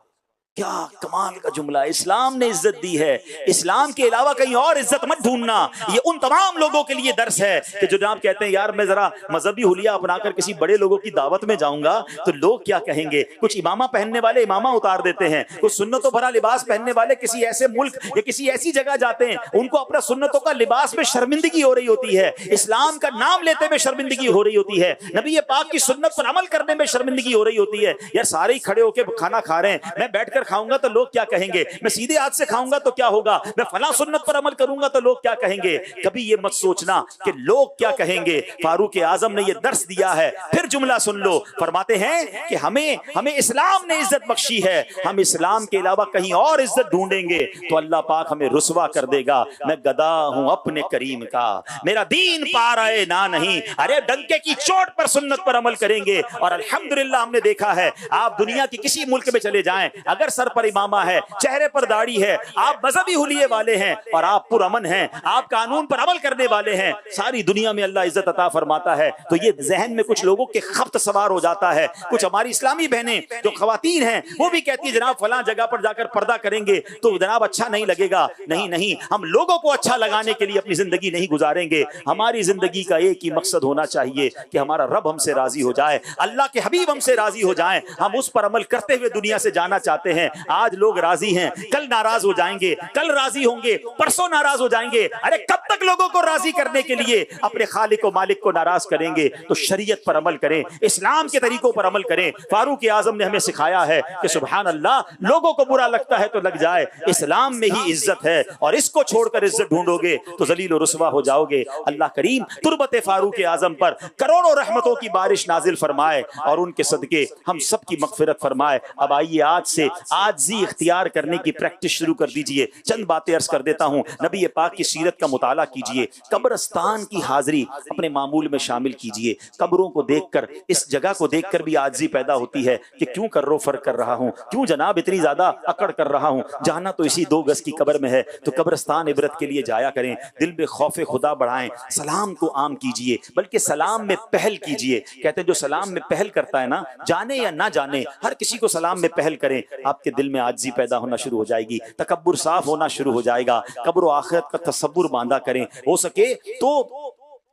क्या कमाल का जुमला, इस्लाम ने इज्जत दी है, इस्लाम के अलावा कहीं और इज्जत मत ढूंढना। ये उन तमाम लोगों के लिए दर्स है कि जो जनाब कहते हैं यार मैं जरा मजहबी हुलिया अपनाकर किसी बड़े लोगों की दावत में जाऊंगा तो लोग क्या कहेंगे। कुछ इमामा पहनने वाले इमामा उतार देते हैं, कुछ सुन्नतों भरा लिबास पहनने वाले किसी ऐसे मुल्क या किसी ऐसी जगह जाते हैं, उनको अपना सुन्नतों का लिबास में शर्मिंदगी हो रही होती है, इस्लाम का नाम लेते में शर्मिंदगी हो रही होती है, नबी पाक की सुन्नत पर अमल करने में शर्मिंदगी हो रही होती है। यार सारे ही खड़े होकर खाना खा रहे हैं, मैं बैठकर खाऊंगा तो लोग क्या कहेंगे, मैं सीधे हाथ से खाऊंगा तो क्या होगा, मैं फला सुन्नत पर अमल करूंगा तो लोग क्या कहेंगे। कभी ये मत सोचना कि लोग क्या कहेंगे। फारूक आजम ने ये दर्स दिया है। फिर जुमला सुन लो, फरमाते हैं कि हमें इस्लाम ने इज्जत बख्शी है, हम इस्लाम के अलावा कहीं और इज्जत ढूंढेंगे तो अल्लाह पाक हमें रुसवा कर देगा। मैं गदा हूं अपने करीम का, मेरा दीन पार आए ना नहीं। अरे डंके की चोट पर सुन्नत पर अमल करेंगे। और अल्हम्दुलिल्लाह हमने देखा है, आप दुनिया के किसी मुल्क में चले जाएं, अगर सर पर इमामा है, चेहरे पर दाढ़ी है, आप मजहबी हुलिये वाले हैं और आप पुरअमन हैं, आप कानून पर अमल करने वाले हैं, सारी दुनिया में अल्लाह इज्जत अता फरमाता है। तो ये जहन में कुछ लोगों के खप्त सवार हो जाता है। कुछ हमारी इस्लामी बहनें जो खवातीन हैं वो भी कहती है जनाब फलां जगह पर जाकर पर्दा करेंगे तो जनाब अच्छा नहीं लगेगा। नहीं नहीं, हम लोगों को अच्छा लगाने के लिए अपनी जिंदगी नहीं गुजारेंगे। हमारी जिंदगी का एक ही मकसद होना चाहिए कि हमारा रब हमसे राजी हो जाए, अल्लाह के हबीब हमसे राजी हो जाए, हम उस पर अमल करते हुए दुनिया से जाना चाहते हैं। हैं। आज लोग राजी हैं, कल नाराज हो जाएंगे, कल राजी होंगे, परसों नाराज हो जाएंगे। अरे कब तक लोगों को राजी करने के लिए अपने खालिक और मालिक को नाराज करेंगे? तो शरीयत पर अमल करें, इस्लाम के तरीकों पर अमल करें। फारूक आजम ने हमें सिखाया है कि सुभान अल्लाह, लोगों को बुरा लगता है तो लग जाए, इस्लाम में ही इज्जत है और इसको छोड़कर इज्जत ढूंढोगे तो जलील और रुसवा हो जाओगे। अल्लाह करीम तुरबत फारूक आजम पर करोड़ों रहमतों की बारिश नाजिल फरमाए और उनके सदके हम सब की मगफिरत फरमाए। अब आइए आज से आजी इख्तियार करने की प्रैक्टिस शुरू कर दीजिए। चंद बातें अर्ज कर देता हूं। नबी पाक की सीरत का मुताला कीजिए, कब्रिस्तान की हाजिरी अपने मामूल में शामिल कीजिए। कब्रों को देखकर, इस जगह को देखकर भी आजी पैदा होती है कि क्यों कर्रो फर्क कर रहा हूं, क्यों जनाब इतनी ज्यादा अकड़ कर रहा हूं। जाना तो इसी 2 गज की कब्र में है, तो कब्रिस्तान इबरत के लिए जाया करें। दिल में खौफे खुदा बढ़ाएं, सलाम को आम कीजिए, बल्कि सलाम में पहल कीजिए। कहते हैं जो सलाम में पहल करता है ना, जाने या ना जाने, हर किसी को सलाम में पहल करें। आपके दिल में आजिज़ी पैदा होना शुरू हो जाएगी, तकब्बुर साफ होना शुरू हो जाएगा। कब्र और आखिरत का तसव्वुर बांधा करें। हो सके तो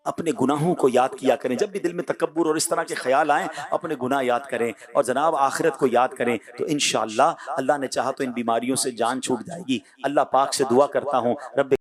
अपने गुनाहों को याद किया करें। जब भी दिल में तकब्बुर और इस तरह के ख्याल आए, अपने गुनाह याद करें और जनाब आखिरत को याद करें। तो इंशाअल्लाह अल्लाह ने चाहा तो इन बीमारियों से जान छूट जाएगी। अल्लाह पाक से दुआ करता हूँ, रब्बे